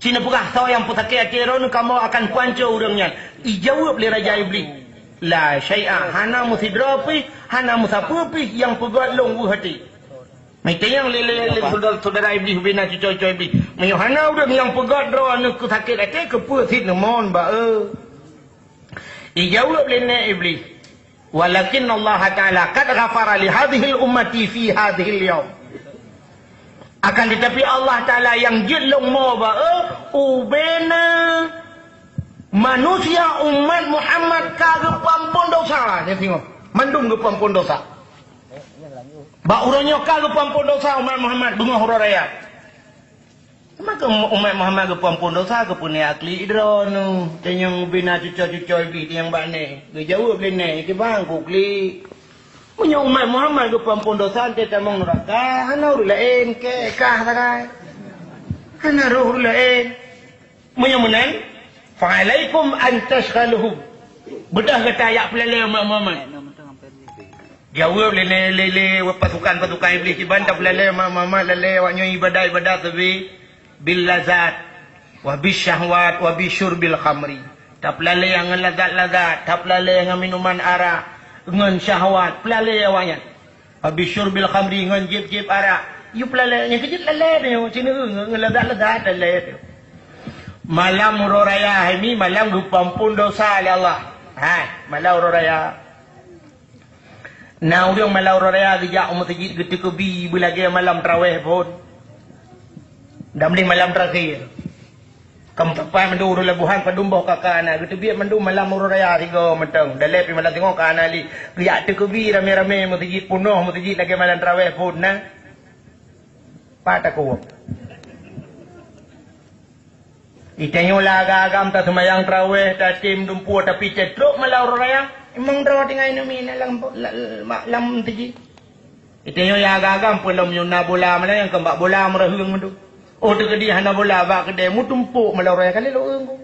Cina pegah tahu yang putakai dona kamu akan kuancur urangnya. Dijawab oleh Raja Iblis. La syai'a hana musidrapi, hana musapupi yang pegat long hati. Mereka yang lele saudara Iblis bina cucu-cucu Iblis. Hana udah yang pegat draw anu ku sakit ate ke pusit nemon ba Ijawab lena iblis. Walakin Allah Ta'ala qad ghafara li hadhihi ummati fi hadhihi al-yawm. Akan tetapi Allah Ta'ala yang jelong mo ba ubena manusia umat Muhammad kagak pampun dosa. Dia tengok. Mandum ke pampun dosa. Ba urangnya kagak pampun dosa umat Muhammad bunga hura raya. Maka umat Muhammad ke pampun dosa ke punya akli idronu. Tanyang bina cuca-cuca ibi yang bane. Dia jawab lene ke bang kukli. Punya umat Muhammad ke pampun dosa te tamang neraka. Hana urulain ke kah takai. Hana urulain. Punya menan. Fa'alaikum an tashghaluhum. Bedah kata ayat pelale umat Muhammad. Jawab lele pasukan iblis di bantah pelale umat Muhammad lele waknya ibadah tapi bil lazat wa bis syahwat wa bi syurbil khamri. Tak pelale yang lazat-lazat, tak pelale yang minuman arak, ngan syahwat, pelale awaknya. Wa bi syurbil khamri ngan jib-jib arak. You pelale yang kecil lele dia, cina ngan lazat-lazat lele dia. Malam raya ini malam gupampun dosa oleh Allah. Hai, malam raya. Nah, orang malam raya gejak umat masjid ketika bi belagi malam tarawih pun. Dah mending malam terakhir. Kamu tepai mendu labuhan padumboh kakak anak. Kita biar mendu malam raya tiga mentang. Dah lepi malam tengok ke anak li. Gejak tekebi rame-rame masjid penuh masjid lagi malam tarawih pun nah. Pataku. Itanyo agam tak semayang tarawih tak tim dumpu tapi cetruk malam raya. Emang draw tinggal ini lam tiji. Itanyo agam pelom nyuna bola mana yang kembak bola merahung mendu. Oh tegedi hana bola bak kedai mu tumpuk malam raya kali lo engko.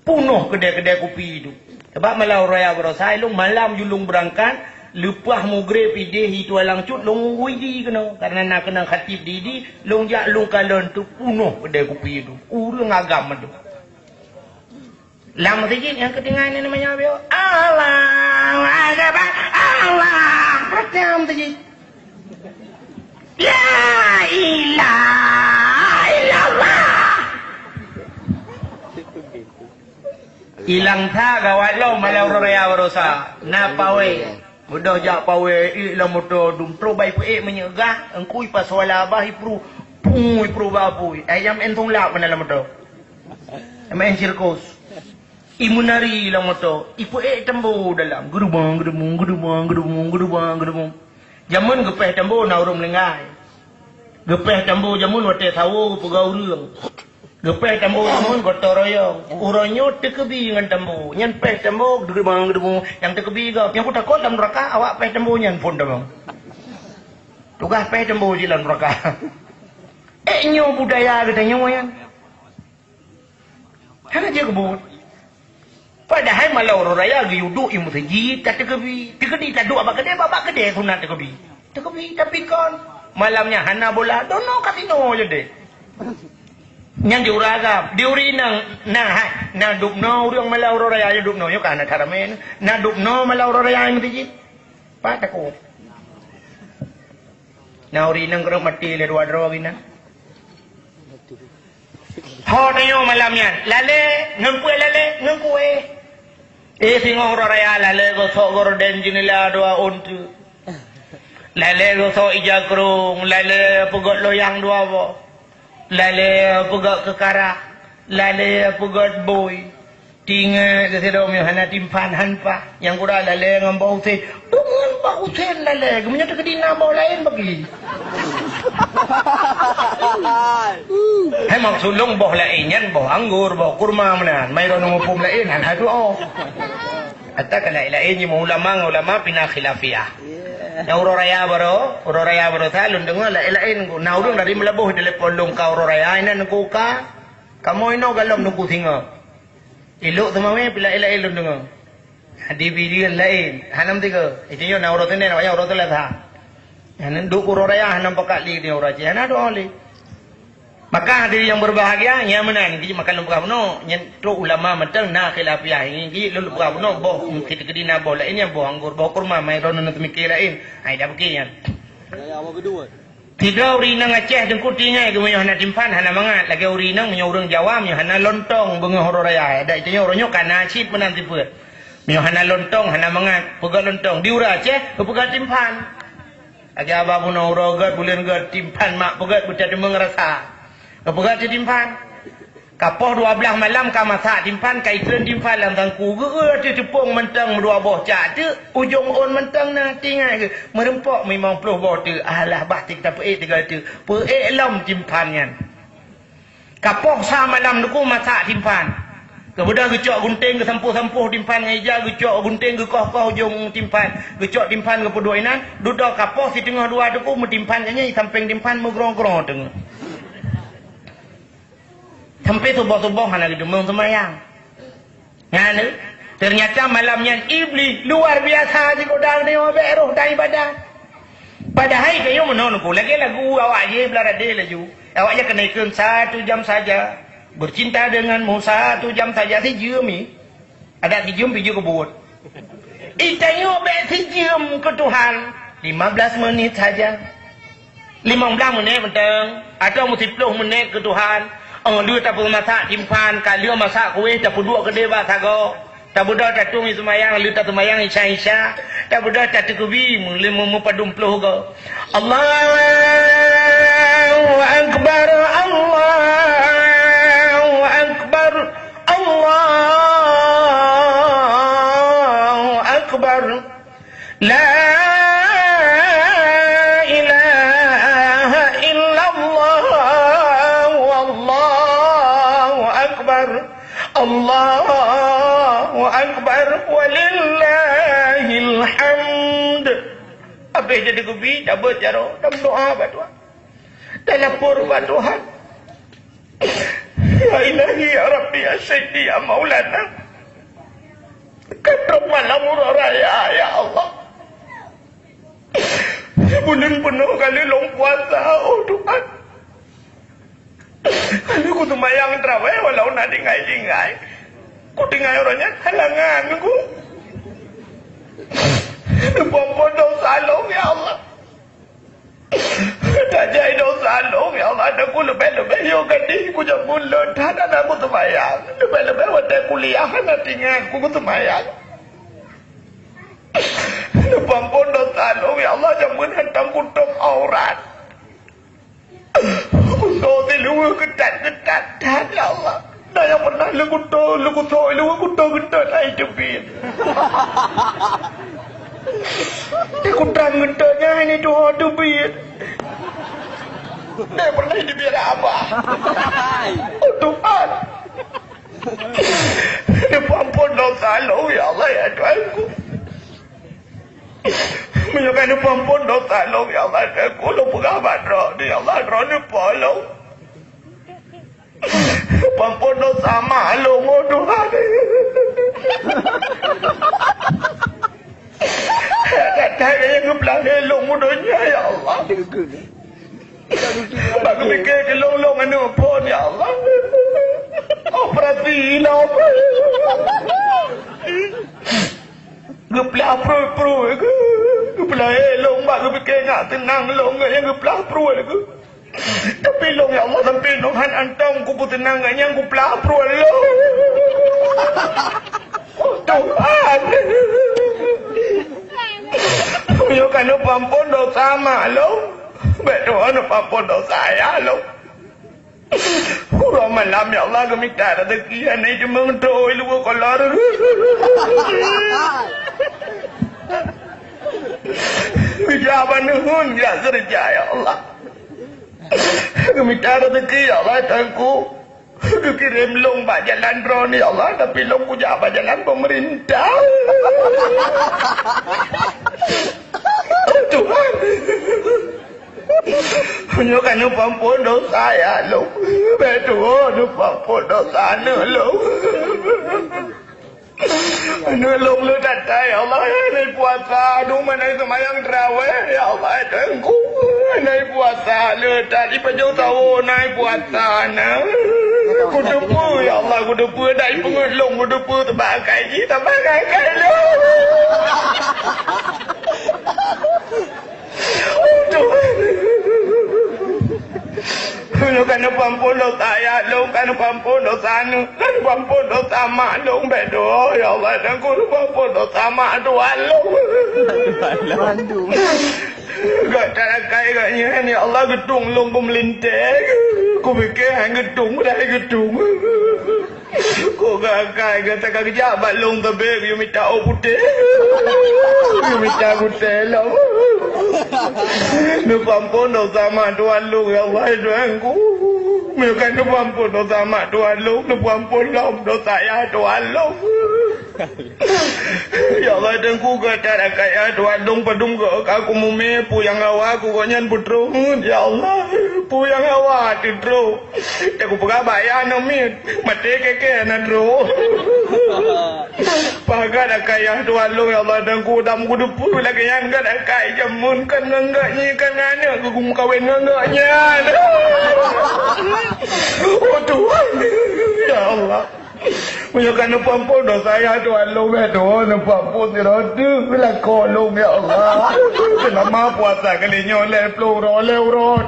Punuh kedai-kedai kopi itu. Sebab malam raya berosai lu malam julung berangkat lepah mugrib ide hitu alang cut long widi kena karena nak kena khatib didi long jak long kalon tu punuh kedai kopi itu. Urang agam mendu. Lam tiji yang ketinggalan ini namanya apa? Allah Akbar. Allah. Macam tiji. Ya ilah illallah. Ilang tha gawat lo malau raya berosa. Na pawe. Mudah jak pawe ilang motor dum tro bai pe menyegah engkui paswala bahi pru. Pui pru babui. Ayam entong lap mana motor. Main sirkus. Imunari ilang motor. Ipu tembo dalam. Gerubang. Jamun gepeh tembo na urung lengai. Gepeh tembo jamun wate tawo pegau reung. Gepeh tembo jamun gotoroyong. Uronyo tekebi ngan tembo. Nyan peh tembo gerubang yang tekebi gap. Yang ku takut dalam neraka awak peh tembo nyan pun tembo. Tugas peh tembo di dalam neraka. Nyo budaya kita nyo yan. Hana je kebut. Padahal malau raya giyudu imu teji tak tekebi. Tekedi tak dua abak kedai sunat tekebi. Tekebi tapi kon malamnya hana bola dono kasino je deh. Yang diuragam, diuri na dupno urang malau raya je dupno yo kana karamen. Na dupno malau raya imu teji. Pataku. Na uri nang kero mati le dua dro gina. Hodayo malamnya lale ngkue singo raya lale go so gor den jinila dua untu lale go so ijakrung lale pugot loyang dua bo lale pugot kekara lale pugot boy tinga kesedo mi hana timpan hanpa yang kura lale ngambau se dungan bau sen lale gemnya tegedina bau lain bagi Hai maksud long boh lainnya boh anggur boh kurma mana mai ro ngupum lain han hadu oh atta kala lain mu ulama pina khilafiyah ya uraya baro talun dengo lain ku naurung dari melabuh telepon long ka uraya ina nku ka kamu ino galom nku singa iluk temawe pila lain lun dengo di video lain hanam tiga itu yo nauro tene na ya uro tele tha hanan du uraya hanam pakali ni uraji hana do oli. Maka hadirin yang berbahagia, yang mana ni? Makan lumpur kamu yang tu ulama macam nak khilafiyah ini, lumpur kamu boh kita kedina boh lainnya boh anggur boh kurma, mai rono nanti mikir lain, ai dah begini. Raya apa kedua? Tidak uri nang Aceh tengku tingai ke menyoh nak timpan hana mangat lagi uri nang menyoh urang Jawa menyoh hana lontong bengah horo raya ada itanya orangnya kana cip menanti pun menyoh hana lontong hana mangat pegal lontong di ura Aceh pegal timpan lagi abah pun urogat bulan gat timpan mak pegal buta dia mengerasa pegal timpan kapoh 12 malam ka masak timpan ka iklan timpan lam tangku ge tepung mentang dua boh cak tu ujung on mentang na tingai ke merempok memang puluh boh tu alah batik tak peik tiga tu peik lam timpan kan kapoh sa malam tu masak timpan kemudian gecok gunting ke sampuh-sampuh timpan ngeja gecok gunting ke koh ujung timpan gecok timpan ke pedua inan duduk kapoh si tengah dua tu timpan nya samping timpan megrong-grong tengah sampai subuh-subuh hana gedemung semayang. Nganu, ternyata malamnya iblis luar biasa di kodang ni obek roh dan ibadah. Padahal kayo menon ko lagi lagu awak je belarade laju. Awak je kenaikan 1 jam saja. Bercinta denganmu 1 jam saja sejam. Ada sejam piju kebut. Itanya obek sejam ke Tuhan 15 menit saja. 15 menit mentang atau 10 menit ke Tuhan. Dia tak perlu masak timpan, kalau masak kuih tak perlu dua kedai basago. Tak perlu tak tumi semayang, lu tak semayang isya. Tak perlu tak tukubi, mula mempadum peluh go. Allahu Akbar, Allahu Akbar, Allahu Akbar. La Allahu Akbar walillahil hamd. Habis jadi kubi, dabut jaro, dalam doa batuan. Dan lapor buat Tuhan. Ya ilahi ya Rabbi ya Sayyidi ya Maulana. Ketuk malam raya ya Allah. Bulan penuh kali long puasa oh Tuhan. Kalau aku semayang terawih walau nak dengai-dengai. Aku dengai orangnya halangan aku. Pompon dosa long ya Allah. Tak jadi dosa long ya Allah. Ada aku lebih-lebih yo gadi aku jam bulan. Tak ada aku semayang. Lebih-lebih waktu kuliah nak tinggal aku semayang. Pompon dosa long ya Allah jangan hantam kutuk aurat. Kutuk di luar ketat-ketat ya Allah. Dah yang pernah lu kutuk ketat air jepit. Kutuk ketanya ini doa jepit. Dah pernah dibiar apa? Oh Tuhan. Ampun dosa lu ya Allah ya Tuhanku. Menyukai ampun dosa lu ya Allah aku lu pengabat roh ni Allah roh ni polo. Ampun dosa malu oh Tuhan. Kata yang kebelah elong mudahnya ya Allah. Aku fikir kelong-long anu pun ya Allah. Operasi lah apa. Gepelah pro aku. Gepelah elong mak aku fikir nak tenang long yang gepelah pro aku. Tapi long ya Allah sampai Tuhan antang ku pun tenang yang gepelah pro long. Oh Tuhan. Yo kan pampun dosa malu. Betul pampun dosa ya lo. Kurang malam ya Allah kami tak ada rezeki ni cuma untuk lu kolor. Bijaban nuhun ya kerja ya Allah. Kami tak ada rezeki ya Allah tangku. Kirim long bak jalan drone ya Allah tapi long punya apa jalan pemerintah. Tuhan. Tunjukkan pampun dosa ya long. Betul pampun dosa ne long. Ne long lu data ya Allah ni puasa aduh mana semayang terawih ya Allah tengku. Ni puasa le tadi pajau tahu naik puasa na. Kudupu ya Allah kudupu dai pengelong kudupu tebagai ji tebagai kalau. kan pampun dosa ayah long, kan pampun dosa anu, kan pampun dosa mak long bedo. Ya Allah, dan ku pampun dosa mak tuan long. Bandung. Gak cara kaya gaknya, ya Allah gedung long ku melintek. Ku fikir hang gedung, dah gedung. Ku gak kaya, kata kerja balong tebek, you minta putih. You minta putih long. Lu pampun dosa mak tuan long, ya Allah tuanku. Bukan lu pampun dosa mak tuan long, lu pampun long dosa ya tuan long. Ya Allah dan ku kata kaya tuan long padung ke aku mume puyang awak ku konyan putru. Ya Allah puyang awak tidro. Aku pegah bayar nomit mati keke na dro. Pagar kaya tuan long ya Allah dan ku dam ku dupu lagi yang gak kaya jamun kan enggaknya kan ana ku kawin enggaknya. Oh Tuhan ya Allah. Menyakan pampun dosa saya Tuhan long bedo pampun tirodu bila kolong ya Allah. Selama puasa kali nyoleh pluro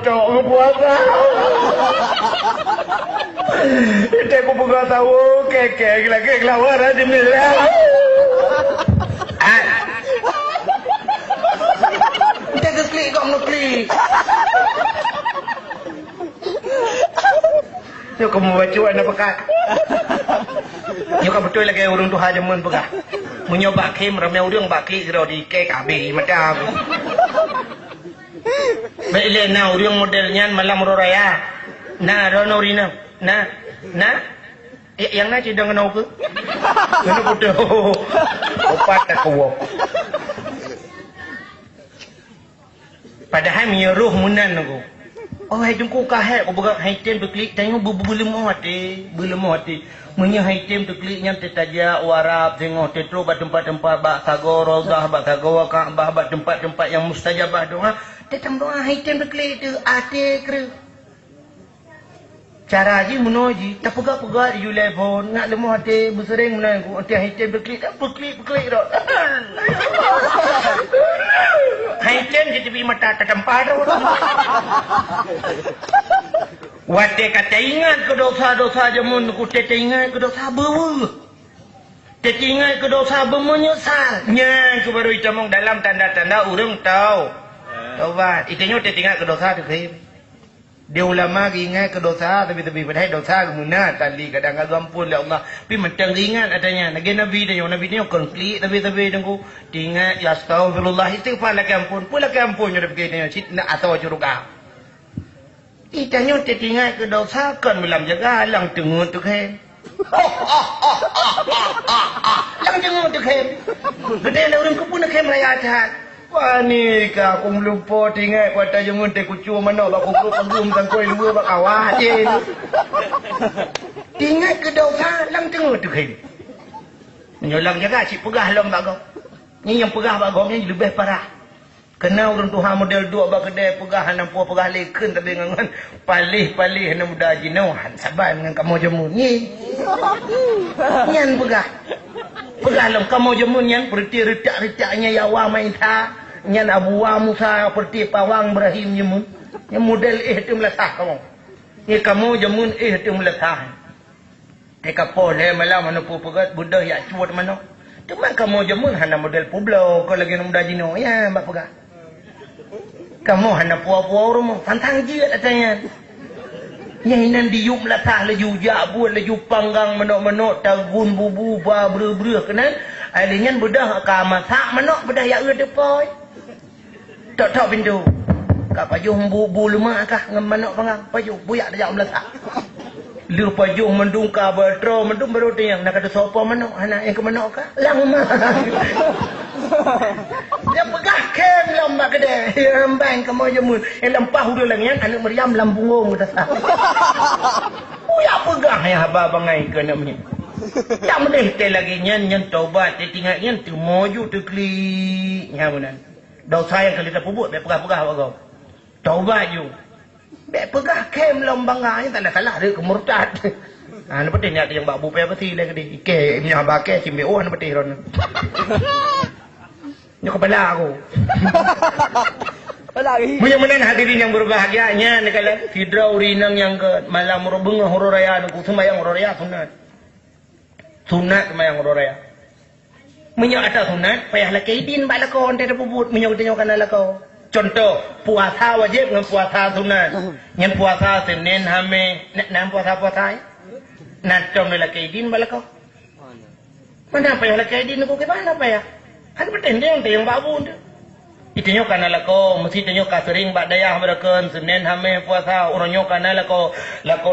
cok puasa. Kita ku buka tahu keke lagi kelawar aja milah. Kita klik kok ngeklik. Yo kamu baca apa pekat? Yo kamu betul lagi urung tu haja mun pekat. Menyoba kem ramai urung baki kira di kek abi macam. Baiklah na urung modelnya malam roraya. Na rono rina. Na. Yang na cidang ngau ke? Kena bodoh. Opat tak kuwo. Padahal miruh munan aku. Oh, hai jungku kahek aku berak hai tem tu klik tengok belum hati. Munya hai tem tu klik nyam tetaja warap tengok tetro ba tempat-tempat ba sagoro gah ba kagawa Kaabah ba tempat-tempat yang mustajabah doa. Tetang doa hai tem tu klik tu ate kre. Cara ji munoji tak pegak-pegak you level nak lemah hati bersering menang aku hati hai tem tu klik tak klik dah. Hai tem kita pergi mata tempat dah. Wate kata ingat ke dosa-dosa jamun ku tete ingat ke dosa beru. Tete ingat ke dosa menyesal. Nya ku baru icamong dalam tanda-tanda urang tahu. Taubat. Itanya tete ingat ke dosa tu khim. Dia ulama ingat ke dosa tapi padahal dosa kemunat tali kadang gampun ya Allah. Tapi macam ingat adanya. Lagi Nabi dia Nabi ni konflik tapi tengku ingat ya astagfirullah istighfar lagi ampun. Pula lagi ampun dia begini nak atau curugah. Itanya ingat ke dosa kan belum jaga lang tengut tu kan. Lang tengut tu kan. Gede lah orang kupun nak raya jahat. Wah ni ka aku lupa ingat kata jangan te kucu mana ba aku pagum tang koi luar ba kawah je. Ingat ke dosa lang tengut tu kan. Menyolang jaga cik pegah lom ba kau. Ni yang pegah ba kau ni lebih parah. Kena orang Tuhan model dua ba kedai pegah nampu pegah leken tapi ngan palih-palih na muda jinohan sabar dengan kamu jamun ni. Nyan pegah. Pegah lom kamu jamun yang berarti retak-retaknya ya wa main tha. Nyan Abu Wa Musa seperti pawang Ibrahim jamun. Yang model tu meletah kamu. Ni kamu jamun tu meletah. Teka pole malam mana pu pegat budak ya cuat mana. Cuma kamu jamun hana model publo kau lagi muda jino ya mbak pegah. Kamu hana puau-puau rumah pantang je katanya. Yang inan diup latah laju jabut laju panggang menok-menok tagun bubu ba ber-ber kena alingan bedah ka masak menok bedah ya depoy. Tak pintu. Kak pajuh bubu lemak kah ngam menok panggang pajuh buyak dah latah. Lu pajuh mendung ka betro mendung baru tiang nak ada sopo menok anak yang ke menok kah lama. Dia pegah kem lambak kedai rembang kamu jamun lempah udah lengan anak meriam lambungong dah sah. Ya pegah ya haba bangai ke nak ni. Tak boleh lagi nyan taubat tinggal nyan tu moju tu klik ngamunan. Dosa yang kali tak pubut pegah-pegah kau. Taubat ju. Bek pegah kem lambang nganya tak ada salah dia kemurtad. Ah lepas ni yang bak bupe apa sih lagi di. Ke ni haba ke cimbe oh lepas ni ron. Ni kepala aku. Lagi. Mudah-mudahan hadirin yang berbahagianya negala hidrau rinang yang ke malam rubeng huru raya aku sembahyang huru raya sunat. Sunat sembahyang huru raya. Menyak ada sunat payah laki din bak lako onte puput menyak tanya kana lako. Contoh puasa wajib dengan puasa sunat. Yang puasa Senin Hamis nak puasa-puasa. Nak tom laki din bak lako. Mana payah laki din aku ke mana payah? Kan bertendeng yang babu tu. Itinyo kana lako mesti tinyo ka sering bak dayah berakan Senin Hamis puasa uronyo kana lako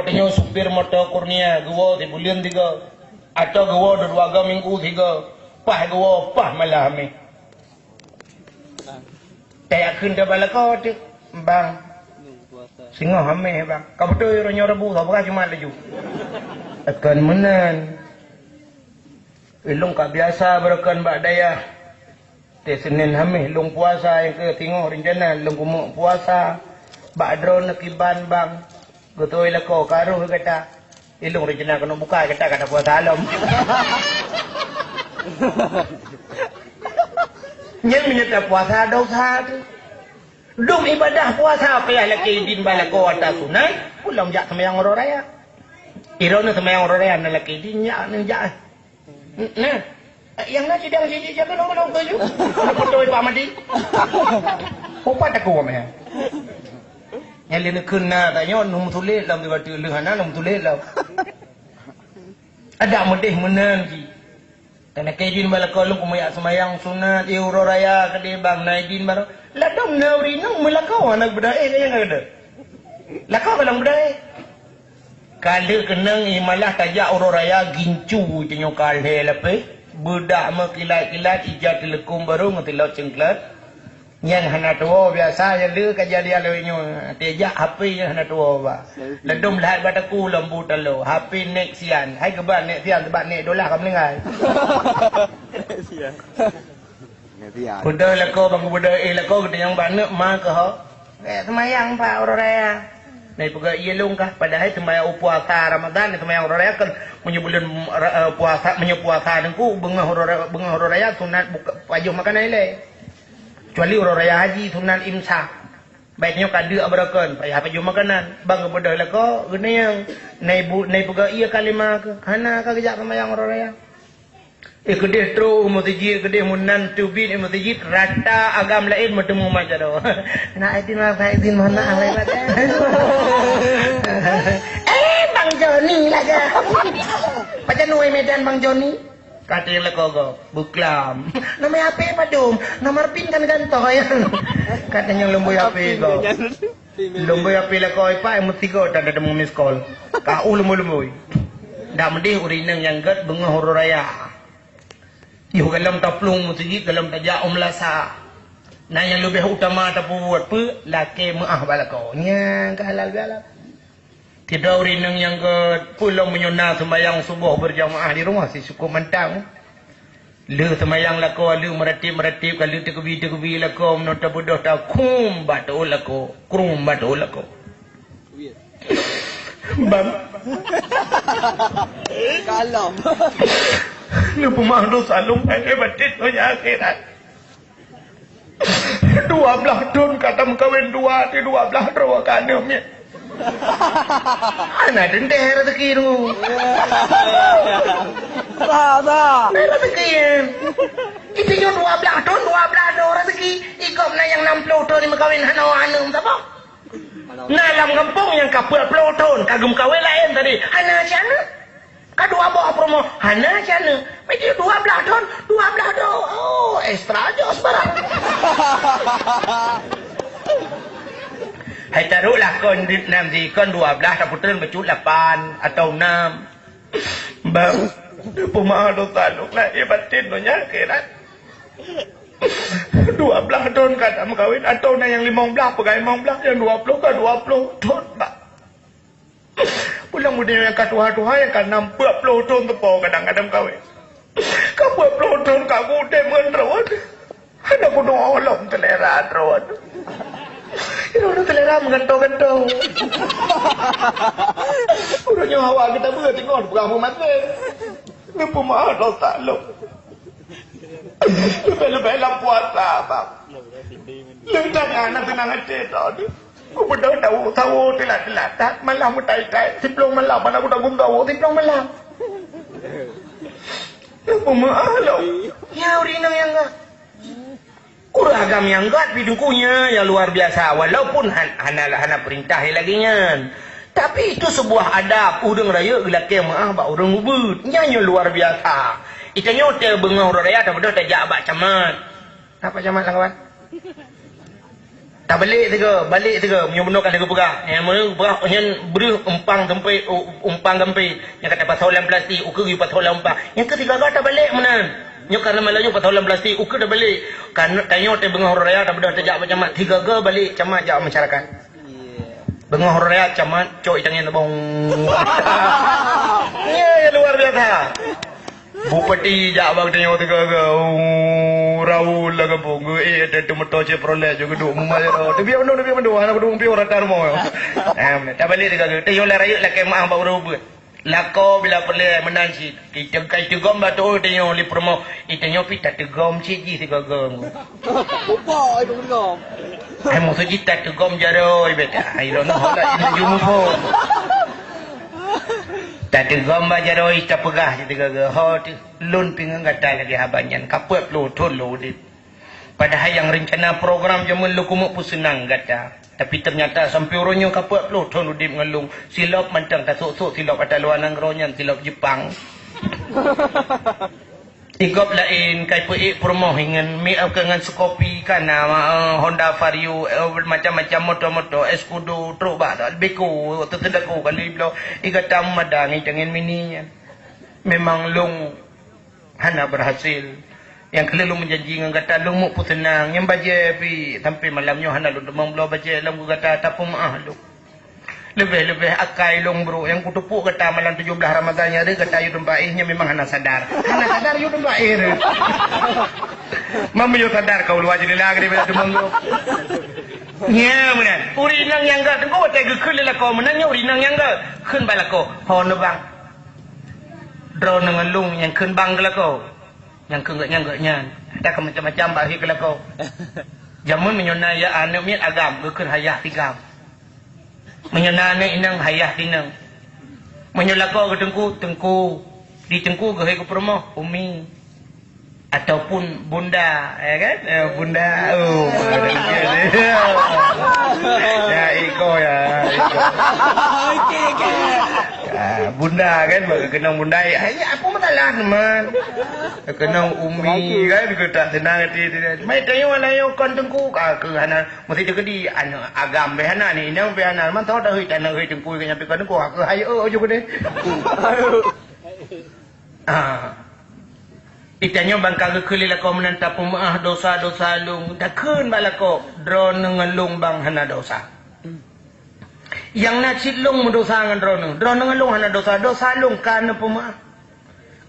tinyo supir motor kurnia gua 3 bulan 3 atau gua 2 minggu 3 pah gua pah malah Hamis kayak kun ke balako tu bang singo Hamis bang kau betul uronyo Rabu kau bukan cuma laju akan menan ilung ka biasa berakan bak dayah Senin Hamis long puasa yang ke tengok rencana long kumuk puasa bak drone kiban bang gotoi lako karuh kata ilung rencana kena buka kata puasa alam nyen menyata puasa dosa tu dum ibadah puasa payah laki din balako atas sunat pulang jak sembahyang orang raya irona sembahyang orang raya nak laki din jak nah yang nak sidang siji jaga nombor tu. Nak potoi Pak Madi. Opa tak kuat meh. Yang lain kena tanya nom tulis dalam dibatu lehana nom tulis lah. Ada modeh menan ji. Karena kejin balako lu kumayak semayang sunat euro raya kade bang naidin baru. Ladam nauri nang melakau anak bedai yang ada. Lakau balang bedai. Kalau kenang imalah tajak euro raya gincu tinyo kalhe lepe. Budak mekilat-kilat ijat telekum baru ngetilau cengklat yang hana tua biasa yang lu kejadian lewinyo tejak HP yang hana tua ba ledum lahat bataku lembu telo HP nek sian hai keban nek sian sebab nek dolah kam lengai Sian. Budak lako bang budak lako gede yang banek ma ke ho semayang pak orang raya Nai pega ielung kah padahal sembahyang puasa Ramadan sembahyang orang raya kan menyebulan puasa menyepuasa nengku bengah orang raya sunat buka pajuh makan ile. Kecuali orang raya haji sunat imsak. Baiknya kada abarakan payah pajuh makanan. Bang kepada lako gene yang nai pega ia kalimah ke hana ka kejak sembahyang orang raya. Kedih tro mutijir kedih munan tubin mutijir rata agam lain bertemu macam tu. Nak idin mana awak pada. Bang Joni laga. Macam nuai Medan Bang Joni. Kata leko buklam. Nama apa padum? Nomor pin kan gantoy. Katanya lembui HP go. Lembui HP leko ipa mesti go tak ada miss call. Kau lembui. Dah mendih urinang yang gat bengah huru raya. Yo dalam taplung musjid dalam tajak umlasa. Nah yang lebih utama tak buat pe laki maah balako. Nya halal biala. Tidak urinang yang ke pulang menyunah sembahyang subuh berjamaah di rumah si suku mentang. Le sembahyang lako le meratib kalau tekebi lako menota bodoh tak kum batu lako krum batu lako. Bam. Kalam. Lu pemahdu salung pakai batin tu akhirat. 12 tahun kata mengkawin 12 tahun kanamnya. Anak dendeh rezeki tu. Sah. Rezeki yang. Itu yang 12 tahun rezeki. Ikut na yang 60 tahun ni mengkawin hanam siapa? Nah dalam kampung yang kapal 10 tahun kagum kawin lain tadi. Hana cana. Kedua bawa promo hana cana. Macam 12 tahun. Oh, ekstra jos barang. Hai taruhlah kon nanti kon 12 tak putus bercut 8 atau 6. Bang, pemaaf dosa lu lah batin tu nya akhirat. 12 tahun kata mengkawin atau na yang 15 pegai 15 yang 20 ke 20 tahun pak. Pulang muda yang kat tuha-tuha yang kan 60 tahun tu po kadang-kadang kawin. Ka 40 tahun ka gude menrawat. Ada kudu olom telera rawat. Itu telera mengentong-gentong. Udah nyawa kita ber tengok bukan apa mati. Ni pemaaf dosa lu. Lebih-lebih dalam puasa, Bang. Lentang anak tenang aja tadi. Aku betul tahu telat tak malam mutai tiplong malam mana aku dah tahu tiplong malam. Aku malu. Ya urinang yang enggak. Kuragam yang enggak bidukunya yang luar biasa walaupun hana perintah lagi nyan. Tapi itu sebuah adab udang raya gelake maah bak urang ubud. Nyanyi luar biasa. Itanya hotel bengah urang raya tak betul tak jabak camat. Apa camat kawan? Tak balik tiga punya benda kan dia pegang. Yang mana pegang yang beri umpang gempe yang kata pasolan plastik ukur gi pasolan umpang. Yang ketiga tak balik mana. Nyo karena Melayu pasolan plastik ukur dah balik. Kan tanya te bengah raya tak bedah terjak macam tiga balik camat jak masyarakat. Bengah raya camat cok itangnya tabong. Ya luar biasa. Bupati jak bang tanya tiga Raul lah kampung ada motor je proleh juga duk mumai ro tapi ono anak duk umpi orang tar mo tak balik tiga tayong la rayuk la kemah ba urubut lako bila perle menansi kita kai tegom ba tu tayong li promo itanyo pita tegom ciji tiga gom Upo itu gom. ai mo so jita tegom jaro beta ai ro no hola ini jumu po tak tegom ba jaro ita pegah tiga go hot lun pingang kata lagi habanyan kaput lu thun lu dit padahal yang rencana program jaman lu kumuk pun senang kata tapi ternyata sampai orangnya kaput lu thun lu dit ngelung silap mantang tak sok silap ada luar nang ronyan silap Jepang igop lain kai pui promo hingan mi up dengan skopi kana Honda Vario macam-macam motor Escudo truk ba Beko tertendaku kali blo igatam madang jangan mininya memang long hana berhasil yang kelalu menjanji dengan kata long mu pun senang yang baje pi sampai malamnya hana lu demam blo baje lam kata tapum lu lebih akai long bro yang kutepuk kata malam 17 Ramadannya dia kata yu dembaihnya memang hana sadar yu dembaih mama yu sadar kau lu aja dilag dia bila demam bro nya menan urinang yang enggak tengok tak gekul lah kau menanya urinang yang enggak keun bala kau hon bang drone ngelung yang keun bang lah kau yang keun enggak nya ada macam-macam bagi lah kau jamun menyona ya anu miat agam keun hayah tigam menyenana inang hayah tinang menyelako ke tengku di tengku ke promo umi ataupun bunda ya kan bunda ya iko bunda kan kenang bunda ya apa masalah teman kenang umi kan kita tenang hati mai tayo wala yo kon tengku ke hana mesti di anu agam behana ni inang behana man tahu dah hui tanah hui tengku ke nyampe kon tengku ke hayo jo gede Itanya bangkang kekeli lah kau menantap pemaah dosa-dosa lung. Dah keun bala kau. Drone ngelung bang hana dosa. Yang nak cilung mendosa dengan drone. Drone ngelung hana dosa. Dosa lung karena pemaah.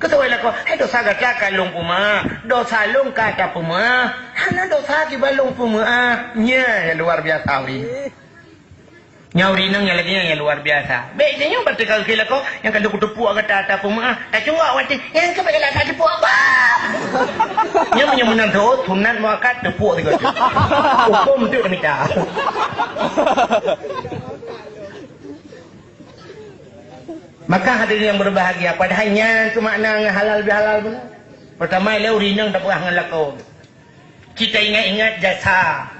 Ketua lah kau. Dosa kata kalung pemaah. Dosa lung kata pemaah. Hana dosa di balung pemaah. Nya yang luar biasa ni. Nyauri nang yang lagi yang luar biasa. Baik dia yang bertekal kila kau yang kalau aku tepuk kata tak pemaah. Tak cungak wati. Yang kau bagaimana tak tepuk apa? Yang menang tu sunat muakat tepuk tiga tu. Hukum tu kami tak. Maka hadirin yang berbahagia padahalnya itu makna halal bihalal benar. Pertama ialah urinang tak pernah ngelakau. Kita ingat-ingat jasa.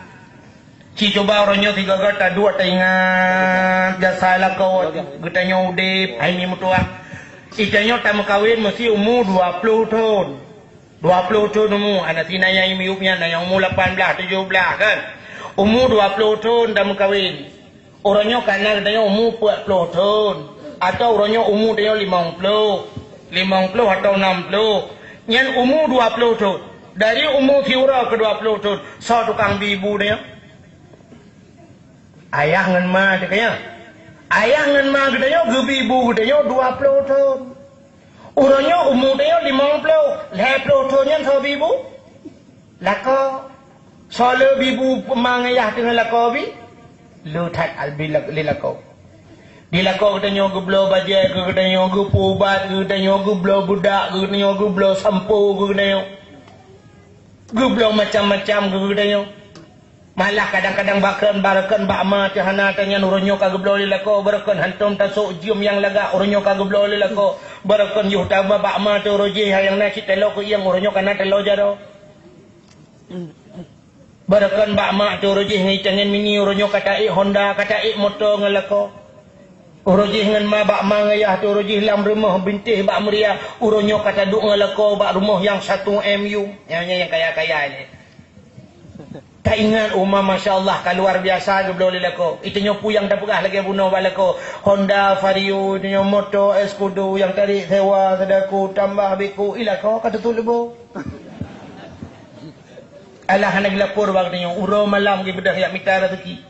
Si coba orangnya tiga kata dua tak ingat jasa lah kau getanya udip hai ni mutua itanya tak kawin mesti umur 20 tahun 20 tahun umur anak tinanya imiupnya yang umur 18 17 kan umur 20 tahun tak kawin orangnya karena katanya umur 40 tahun atau orangnya umur dia 50 atau 60 yang umur 20 tahun dari umur tiura ke 20 tahun so tukang bibu dia ayah ngan ma dekanya ayah ngan ma gedanya gebibu gedanya 20 tahun urangnya umur dia 50 tahun yang so bibu lako solo bibu pemang ayah dengan lako bi lutat albi lako di lako gedanya geblo baje gedanya gepubat gedanya geblo budak gedanya geblo sampo gedanya geblo macam-macam gedanya Malah kadang-kadang barakan bakma tahana tanya nuronyo kagebloli lako barakan hantum tasuk jium yang laga uronyo kagebloli lako barakan yuh taba bakma tu roji yang nasi telo ko yang uronyo kana telo jaro barakan bakma tu roji ngai tangan mini uronyo kata Honda kata motor ngalako uroji ngan ma bakma ngayah tu roji lam rumah bintih bak meria uronyo kata duk ngalako bak rumah yang 1 MU yang kaya-kaya ni. Tak ingat umma masya-Allah kan luar biasa ke boleh lako. Itu nyopu yang dah pegah lagi bunuh balako. Honda Vario, nyo motor Escudo yang tarik sewa sadaku tambah beku ilako kata tu lebo. Alah nak lapor bang nyo uro malam ke bedah yak mita rezeki.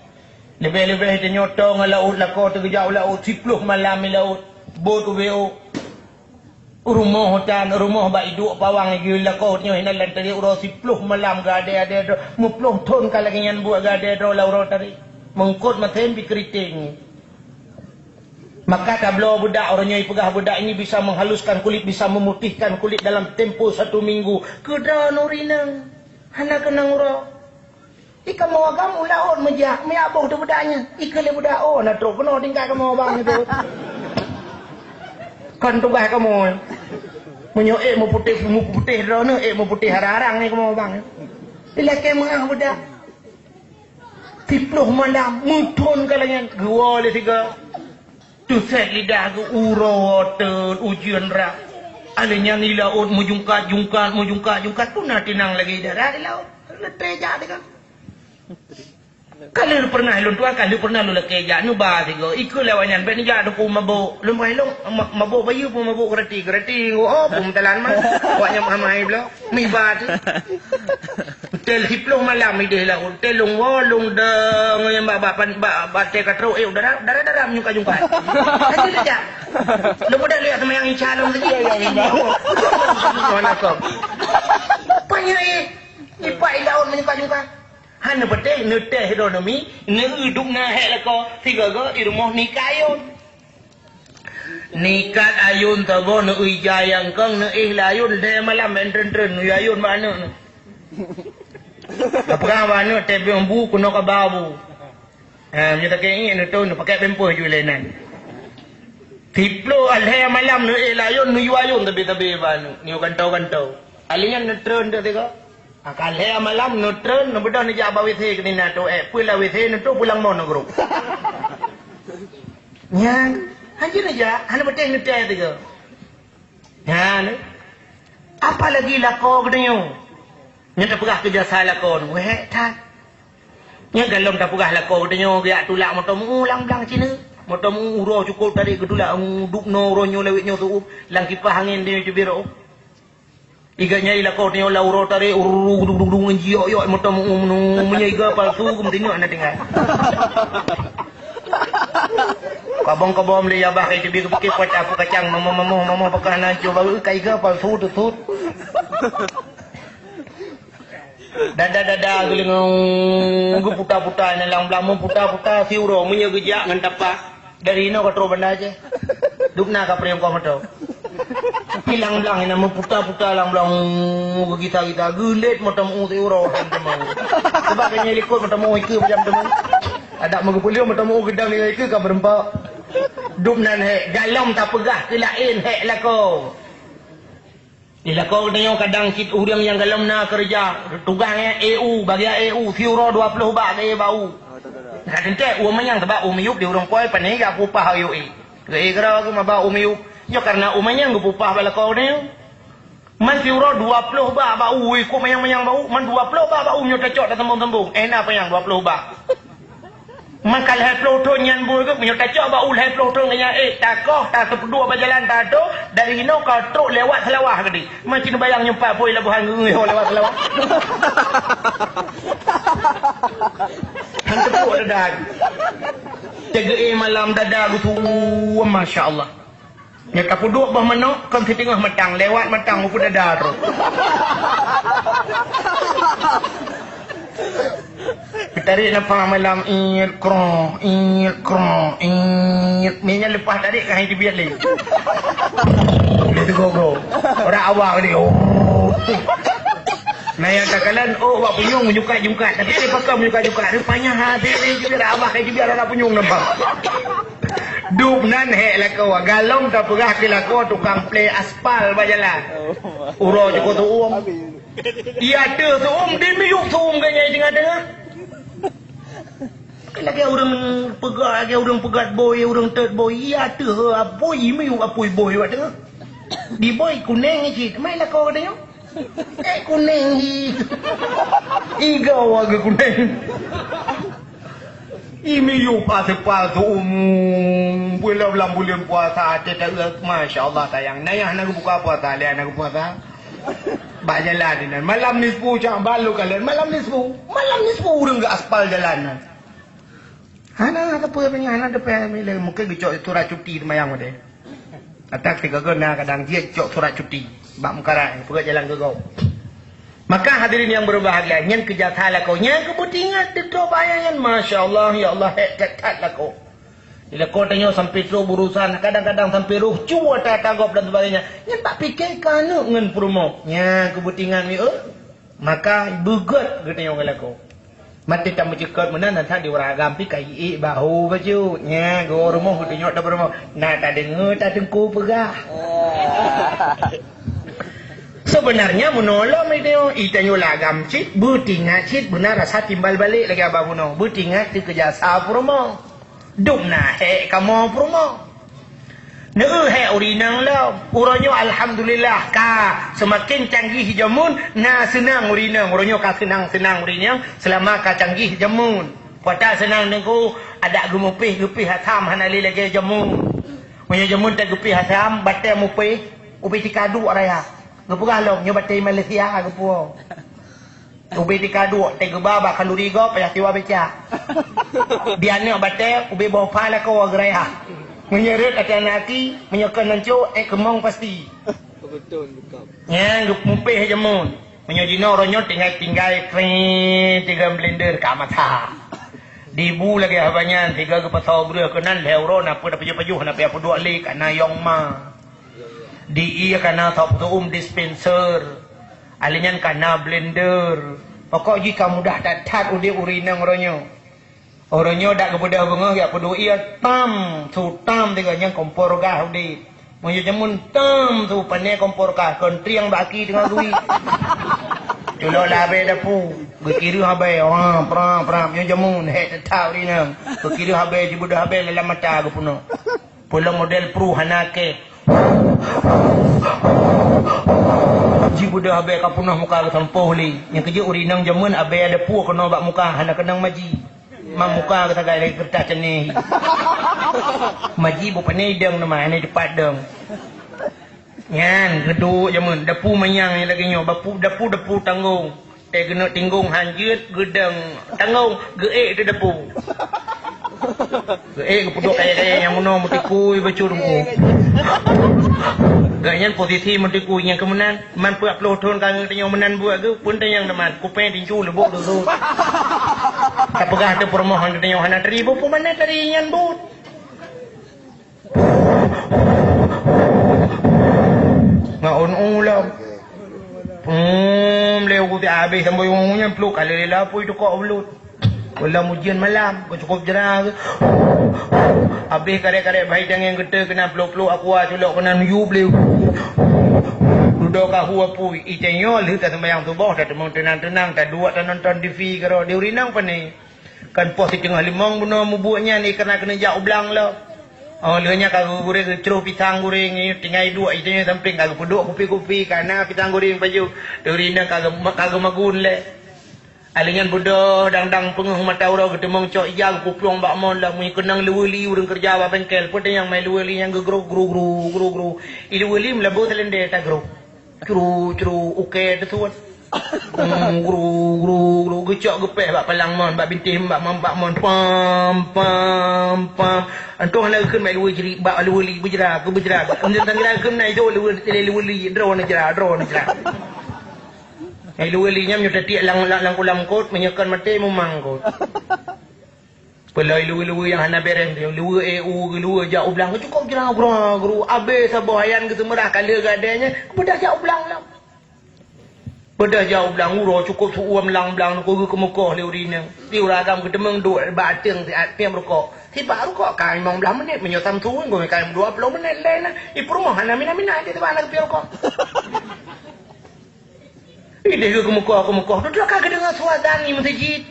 Lebih-lebih itu nyoto ngalaut lako tergejau laut 10 malam laut. Bot UBO. Rumah hutan, rumah bak hidup pawang lagi lakau nyo hinalan tadi uro 10 malam gade ada 10 ton kalagi nyan buat gade do lauro tadi mengkut maten bi keriting. Maka tablo budak orangnya pegah budak ini bisa menghaluskan kulit, bisa memutihkan kulit dalam tempoh 1 minggu. Kedra nurinang hana kenang uro. Ika mau agam ulaun mejak me aboh tu budaknya. Ika le budak oh na tro kena tinggal kamu abang itu. Kan tugas kamu menyo mau putih rono mau putih hararang ni kamu bang ilake mengah budak 10 malam mutun kalangan gua le tiga tu set lidah ku uro ten ujian rak alenya ni laut mujungkat tu nak tinang lagi darah di laut leteh jak dia kan. Kalau lu pernah lu tuan kan lu pernah lu lekeja nu ba tigo ikut lawanyan ben ja du mabuk lu mai lu mabuk bayu pun mabuk gereti oh pun telan mah waknya mamai blo mi ba tu hotel 10 malam ide lah hotel lung wolung de yang ba te katro darah nyuka aja saja lu mudah lihat sama yang calon lagi mana kau banyak ipai laut menyuka hana betul nuteh ekonomi hidup na hek lako tiga go irmoh nikayun nikat ayun tabo nu ijayang kang nu ihlayun de malam entren nu ayun mana apa mana tebe umbu kuno ka babu nyata ke ini nu tu nu pakai pempo ju lenan tiplo alhe malam nu ihlayun nu ayun tabe banu ni kantau alinya nu tren de tiga akal he malam nutren nubedah ni jaba withe kena to pula withe nutu pulang mono group nyang hanjir aja hana beteh nutai tiga nyang apa lagi lako gedenyo nyata pegah kerja salah kon weh tak nya galom tak pegah lako gedenyo dia tulak motomu ulang-ulang Cina motomu uro cukup tadi gedulak dukno ronyo lewitnyo tu lang kipas angin dia cubiro iganya ilako ni ola uro tare urung njio yo motom menyaiga palsu kumtinyo ana tinggal kabong le ya bah kai tibi ke pot apa kacang mama pakana coba kaiga palsu tutut dada guling puta na lang blamu puta si uro menyo gejak ngan tapa dari no katro benda aja dukna ka prem ko mato hilang lang ina puta lang kita gulit motom uti uro teman sebab kanya likut motom iku macam teman ada magupulio motom gedang ni iku ka berempat dum nan he dalam tak pegah ke lain he lako ilako denyo kadang kit urang yang dalam na kerja tugasnya EU bagi EU euro 20 bak ke bau kadang umanyang sebab umiyuk di urang koi panai ga upah UE ke kira ke maba umiyuk ya karena umanya ngupupah bala kau ni man euro 20 ba bau ko mayang bau man 20 ba bau nyo tacok ta tembung enak apa yang 20 ba man kal hai ploto nyan bu ke nyo tacok bau hai ploto nganya takoh ta sepedua berjalan tado dari no ka truk lewat selawah gedi man cina bayang nyempat poi labuhan ngui lewat selawah hang tepuk dadah tege malam dadah tu masya-Allah. Ya tak duduk bah manok kan di tengah matang lewat matang pun ada tu. Tarik nafas malam krong ni lepas tarik kan dia biar lagi. Dia tu go. Orang awak ni. Nah yang kakalan buat punyung menyukat-nyukat. Tapi dia pakai menyukat-nyukat. Rupanya hati dia juga abah kayak juga ada punyung nampak. Dup nan hek lah kau. Galong tak perah ke lah kau tukang play aspal bajalah. Uro je kau tu Iya ada tu dia miyuk tu kanya tengah-tengah. Lagi orang pegat boy, orang third boy. Iya ada boy miyuk apoi boy buat tengah. Di boy kuning ni cik. Mai lah kau katanya. Kuning Igaw aga kuning Imiyuk asepal tu bulan puasa Masya Allah sayang Nayah nak buka puasa Lihat nak puasa Bak jalan ni Malam ni 10 cak balu kalian Malam ni 10 orang ke aspal jalanan Hana apa punya Hana depan mungkin gecok surat cuti mayang dia Atak tiga guna kadang dia cok surat cuti Bak mukarai pergi jalan ke kau Maka hadirin yang berbahagia, yang kejahatan lah kau, yang kepentingan tetap bayangan, Masya Allah, ya Allah, hebat lah kau. Bila kau tanya sampai terus berurusan, kadang-kadang sampai ruh, cua tak tanggap dan sebagainya. Yang tak fikir kerana dengan promo, yang kepentingan ni, maka begut, kita tanya lah kau. Mati tak mencekut mana, nanti diwaragam pi kai bahu baju, yang kau rumah, kita tanya tak promo, nak tak dengar, tak tengku pegah. Sebenarnya menolong itu itanyo lagam cit butingat cit benar rasa timbal balik lagi abang puno butingat di kejasa promo dumna kamu promo urinang lah uronyo alhamdulillah ka semakin canggih jamun senang urinang uronyo ka senang urinang selama ka canggih jamun pada senang nengku ada gemupih hatam hanali lagi jamun punya jamun tak gupih hatam batai mupih ubi tikadu araya Gepurah long, nyoba tei Malaysia gepurah. Ubi dikadu, tei gebaba kaluri go, payah tiwa beca. Dia nak batal, ubi bawa pala kau ageraya. Menyeret atas naki, menyokan nancu, kemong pasti. Betul, bukan. Yang gepupih jamun. Menyojino ronyo tinggal tiga blender ke mata. Dibu lagi habanyan, tiga gepasau beri kenan leuron, apa dah pajuh-pajuh, apa dua lik, ana yong ma. Di iya kana top dispenser alinyan kana blender pokok jika mudah datat udah urinang oronyo dak kebudah bengah ya pedu iya tam dengan yang kompor gah udah mau jamun tam tu pane kompor gah kontriang baki dengan duit culo labe dapu berkiri habe pram yang jamun hek datat urinang berkiri habe jibudah habe dalam mata gupuno pulang model pro hanake Jibu dah abai ka punah muka ke tampoh li. Yang kerja urinang jamun abai ada puak kena bak muka hana kenang maji. Mam muka ke tagai lagi kertas ceneh. Maji bu panai deng nama ane depat deng. Ngan geduk jamun dapu mayang lagi nyo bapu dapu tanggung. Teh kena tinggung hanjut gedeng tanggung geek tu dapu. Kepuduk kaya yang mana mutikui bacur mu. Ganyan posisi mutikui yang kemenan man puak pelotun kang tanya menan buat ke pun tanya teman kupen tinju lebok dulu. Tak pegah tu permohon tanya hana teri bu mana teri nyan but. Ngaon ulam. Leu ku ti habis sampai ngomongnya peluk kali lapui tu kok belut. Wala ujian malam, kau cukup jerah ke? Habis karek-karek baik yang gede kena peluk-peluk aku culok kena nuyup leu. Duduk kahu apui, icanyol kita sembahyang subuh dah tenang-tenang, tak dua tak nonton TV karo dia urinang pa ni. Kan pos tengah limong bunuh mubuhnya ni kena jauh belang lah. Oh, lehnya kagak goreng ceruh pisang goreng ni tinggal dua itunya samping kagak peduk kopi-kopi karena pisang goreng baju. Dia urinang kagak magun le. Alingan bodoh dang penguh mata urau ketemu cok yang kuplong bak mon lah mui kenang luweli urang kerja ba bengkel pun yang mai luweli yang gru luweli melabu telende ta gru oke tu tuan gru gecok gepeh bak palang mon bak bintih bak mon pam antoh la keun mai luweli jeri bak luweli bujra tanggira keun nai jo luweli drone jera Luwelinya menyudatik lang kulam kot menyekan mati memangkot. Pelai luwe yang hana bereng dia luwe luwe jauh belang cukup jerang guru abe sabohayan ke semerah kala gadanya kepada jauh belang lah. Pada jauh belang uro cukup suam lang belang ko ke muka le urina. Ti uragam ke demeng duk bateng ti atpiam rokok. Ti baru kok kai mong belang menit menyotam tuun go kai 20 menit lain. I perumahan mina ti bana ke rokok. Ide ke muka tu dah kagak dengar suara ni masjid.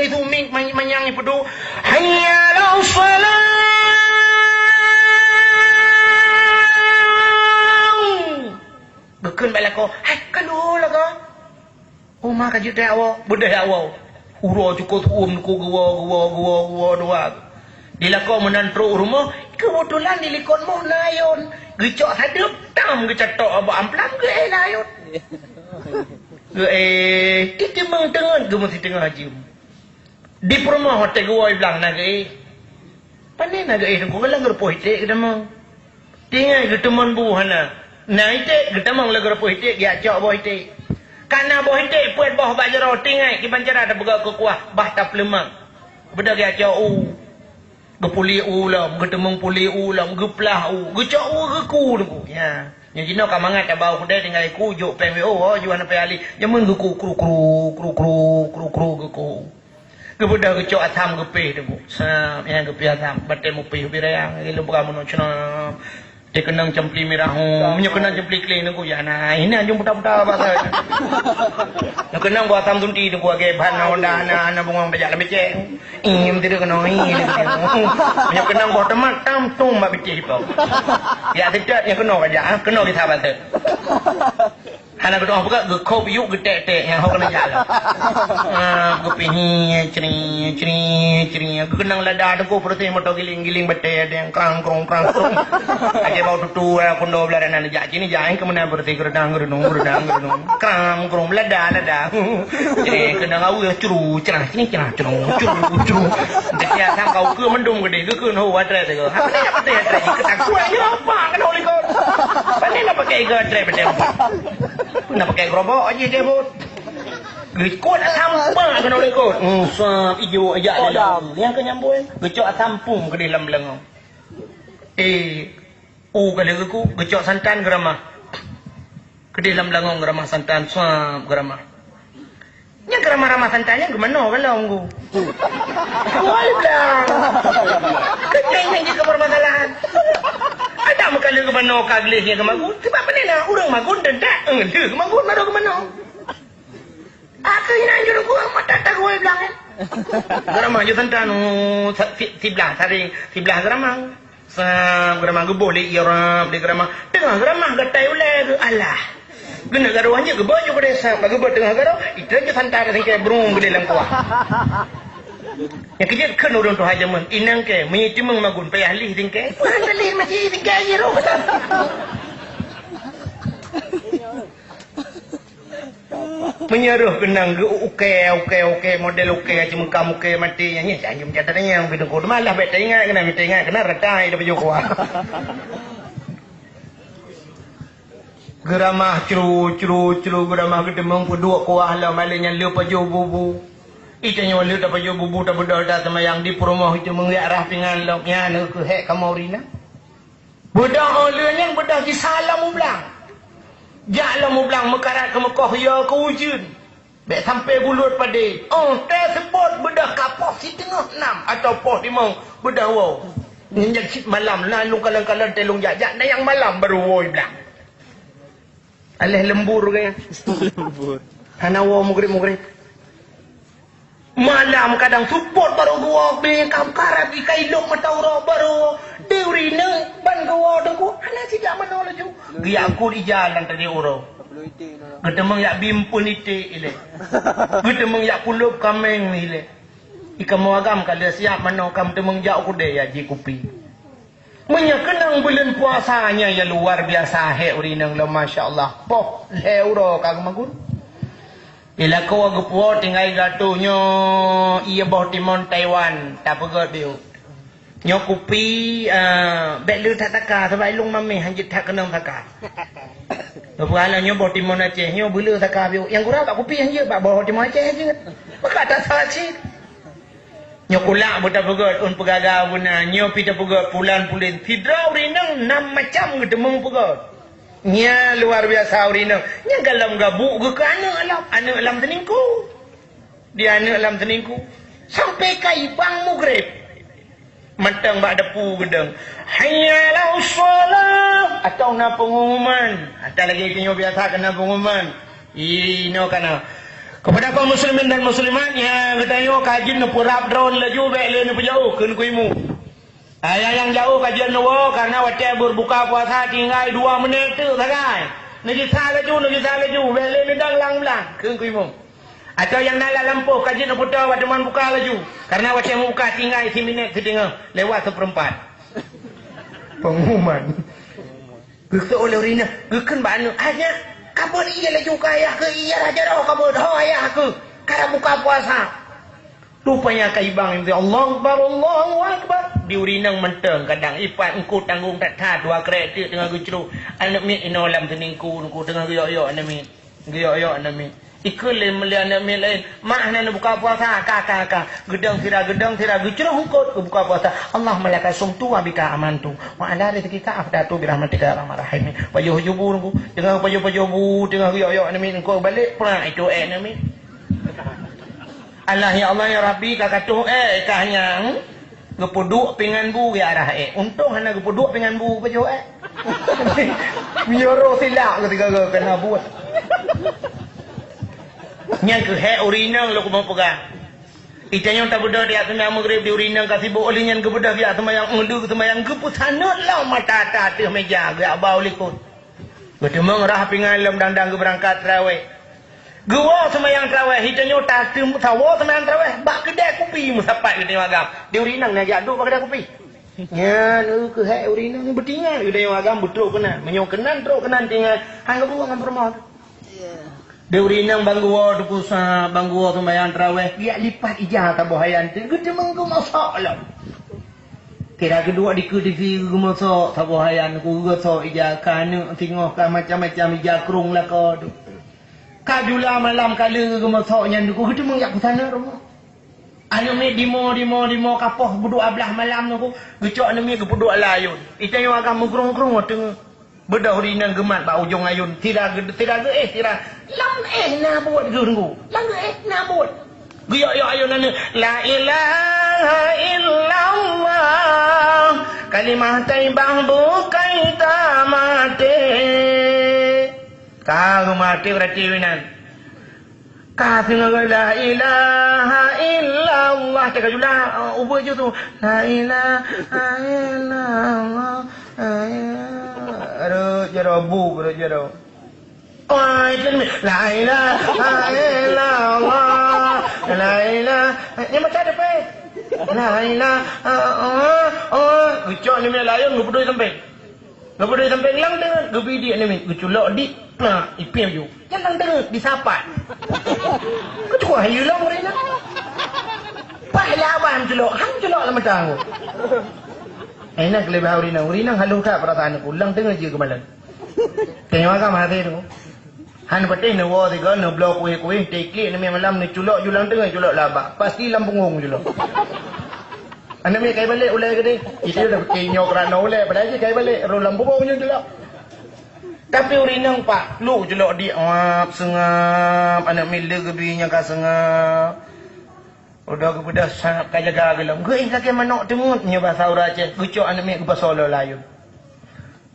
Tu ming manyang ipedu. Hayya la salat. Gekun bala ko, hai kalo lah ko. Oh mak kaju teh awak, bedeh awak. Uro cukup ko gua dua. Dila ko menantro rumah, kebetulan dilikon mau layon. Gecok hadap tam gecatok abak amplam ge layon. Kita mang tengah ge mesti tengah jam. Di rumah hotel gua bilang nak ge. Pandai nak ge ko gelang gerpo hite ke demang. Tinggal ge teman buhana. Nah ite kita mang lagar po ite ya cok bo ite. Kana bo ite puet boh bajaro tingai ki bancara ada bega ke kuah bah tap lemang. Beda ya cok gepuli ulam getemeng puli ulam geplah gecok geku ku ya. Yang jino ka mangat bau kudai tinggal ku juk PMO juan pe ali jemen geku kru geku. Gebeda gecok atam gepe tu. Sa yang gepe atam batemu pe birayang ilmu kamu no cuna. Dia kenang cempli merah punya kenang cempli clean aku ya nah ini anjung buta-buta bahasa nak kenang buat tam tunti tu gua ke ban honda ana bunga bajak lebih cek tidak kenang ini punya kenang buat teman tam tum mbak bicik pau ya tidak yang kenang aja kenang di sahabat tu anak kedua buka gekop yuk getek-tek yang kau kena jalan gepihi ceri kenang lada tu perutnya motor giling-giling bete ada yang krang-krong aja bau tutu kondo belaran anak jak sini jain kemana berarti geredang krang-krong lada kenang au curu cerah sini cerah curu dekat sang kau ke mendung gede ke no watre tu apa teh ketak suanya apa kan oli kau pandai nak pakai gatre bete nak pakai gerobak aja dia bot. Gekot sampang kena oleh kot. Sap ijo ajak dia. Yang kenyambung gecok sampung ke dalam belengau. Kali aku gecok santan geramah. Ke dalam belengau geramah santan sap geramah. Yang geramah-ramah santannya gimana kalau aku? Wal belang. Kecengnya juga permasalahan. Ada makanya ke mana kaglihnya ke magun sebab apa ni nak orang magun dendak dia ke magun baru ke mana aku ini anjur gua mata tak gua bilang geramah je santan sebelah taring sebelah geramah geramah gebole irap di geramah tengah geramah gatai ulai alah gena garo anje ke baju ke desa bagi buat tengah garo itu je santan singkai burung ke dalam kuah yang kerja kan orang tu haja men inang ke menyiti meng magun payah lih tingkai mana lih masih tingkai je ro menyeruh kenang ke model aja mengkamu ke mati nyanyi janjum catanya yang bidung kod malah bet ingat kena retai dah baju kuah geramah curu geramah gedemong kedua kuah lah malingnya lupa jo bubu itanya walu tak pajo bubu tak bedal tak semayang di rumah itu mengarah pingan loknya nak ke hek kamorina bedah olehnya bedah di salam ublang jalan ublang mekarat ke Mekah ya ke wujud baik sampai bulut pada tersebut bedah kapok si tengah 6 atau poh 5 bedah wow nyenjak sit malam lalu kalang-kalang telung jajak dan yang malam baru wow bilang alih lembur kaya lembur hana wow mugrib malam kadang support baru gua beli karat ikai long mata ura baru deuri neng ban gua dengku ana tidak mana laju gi aku di jalan tadi ura gedemeng yak bimpun ite ile gedemeng yak kulup kameng ile ikamu agam kada siap mana kam demeng jak ku de ya ji kupi menyakenang bulan puasanya ya luar biasa he urinang la masyaallah poh le ura kag magun ila ko agpuo tingay gatunyo iya boh timon Taiwan tapagod biu nyo kupi belu tataka sabai lung mami hanjit tak kenang taka bapala nyo boh timon Aceh nyo belu taka biu yang kurang tak kupi hanjit bak boh timon Aceh je maka tak saci nyo kulak buta pagod un pagaga buna nyo pita pagod pulan pulin tidraw rinang 6 macam gedemeng pagod Nya luar biasa urina. Nya galam gabuk ke anak alam teningku. Dia anak alam teningku. Sampai ke ibang mugrib. Matang bak depu gedeng. Hayyalah salat atau na pengumuman. Ada lagi kinyo biasa kena pengumuman. Ino kana. Kepada kaum muslimin dan muslimat yang katayo kajian purap drone laju bek le nu jauh keun kuimu. Yang jauh kajian nu karena wate berbuka puasa tinggal 2 menit tu sagai. Negisa laju bek le dang lang belang keun kuimu. Atau yang nak lampu kajian putar wateman buka laju. Karena wate buka tinggal 1 minit setengah lewat 1/4. Pengumuman. Gekso oleh urina, gekeun ba anu hanya kabur iya laju ka ayah ke iya raja roh kabur ho ayah ke karena buka puasa. Rupanya kaibang itu Allahu Akbar diurinang menteng kadang ipat engku tanggung tak tha 2 kereta tengah gucru anak mi inolam teningku engku tengah yo anak mi anak ikul melihat anak mi lain mak nak buka puasa kakak gedang tira gucru engku buka puasa Allah malaikat sumtu wa bika amantu wa ala rizqika afdatu bi rahmatika arhamar rahim pajubu engku tengah pajubu tengah yo anak mi engku balik pula itu anak mi Allah ya Allah ya Rabbi kakatuh kahnya gepuduk pingan bu ya arah untung hana gepuduk pingan bu pajo mioro silak ketika kena buat nyang ke urinang lo mau pegang itanya tak bedah dia semaya maghrib di urinang kasih bo olinyan ke bedah dia semayang undu semayang ke pusanut lah mata teh meja ge abau likut betemang rah pingan lem dandang ke berangkat tarawih gua semayang tarawih hitanya tak tawo semayang tarawih bak kedai kopi musapat gede magam di urinang nak jaduk bak kedai kopi nya lu ke urinang betingan gede magam betul kena menyong kenan teruk kenan tinggal hang gua ngam permah di urinang bangguo dukusa bangguo semayang tarawih dia lipat ijah tabohayan gede mangku masalah kira kedua di masak tabohayan ku gosok ijah kan tengok macam-macam ijah krung lah kau kadula malam kala gemasoknya ku kita mengyak ke sana rumah. Anu me dimo kapoh buduk ablah malam ku gecok anu me ke buduk layun. Ita yang agak mengkrung-krung tengah bedah rinang gemat ba ujung ayun. Tira lam na buat gurungku. Lam na buat. Guyok ayun anu la ilaha illallah kalimah taibah bukai tamate. Kau mati berarti winan. Kau la ilaha illallah. Cakap juga ubah je tu. La ilaha illallah. Jarabu. Oh, itu ni. La ilaha illallah. La ilaha. Ni macam ada pe. La ilaha. Ucap ni mana layan. Gua berdua sampai. Lang dengan gebidi ni. Gua culok di. Nah, ipim ju. Jangan dengar disapat. Kau cuba hayu lah mereka. Pahlawan celok, hang celok lah macam aku. Enak lebih urinang halu kah perasaan aku. Lang dengar je kemalan. Tengok kan mati tu. Han patih ni wah tiga ni blok kuih teklik ni malam ni culok julang dengar culok labak. Pasti lampunggung culok. Anak ni kai balik ulai gede. Itu dah kenyok kerana ulai. Padahal je kai balik ro lampunggung culok. Tapi urinang pak, lu jelok di sengap, anak milik gebinya ka sengap. Udah ke pedas sangat ka jaga gelam. Gue lagi manok tengut nya bahasa Aceh. Gucok anak milik bahasa Solo layu.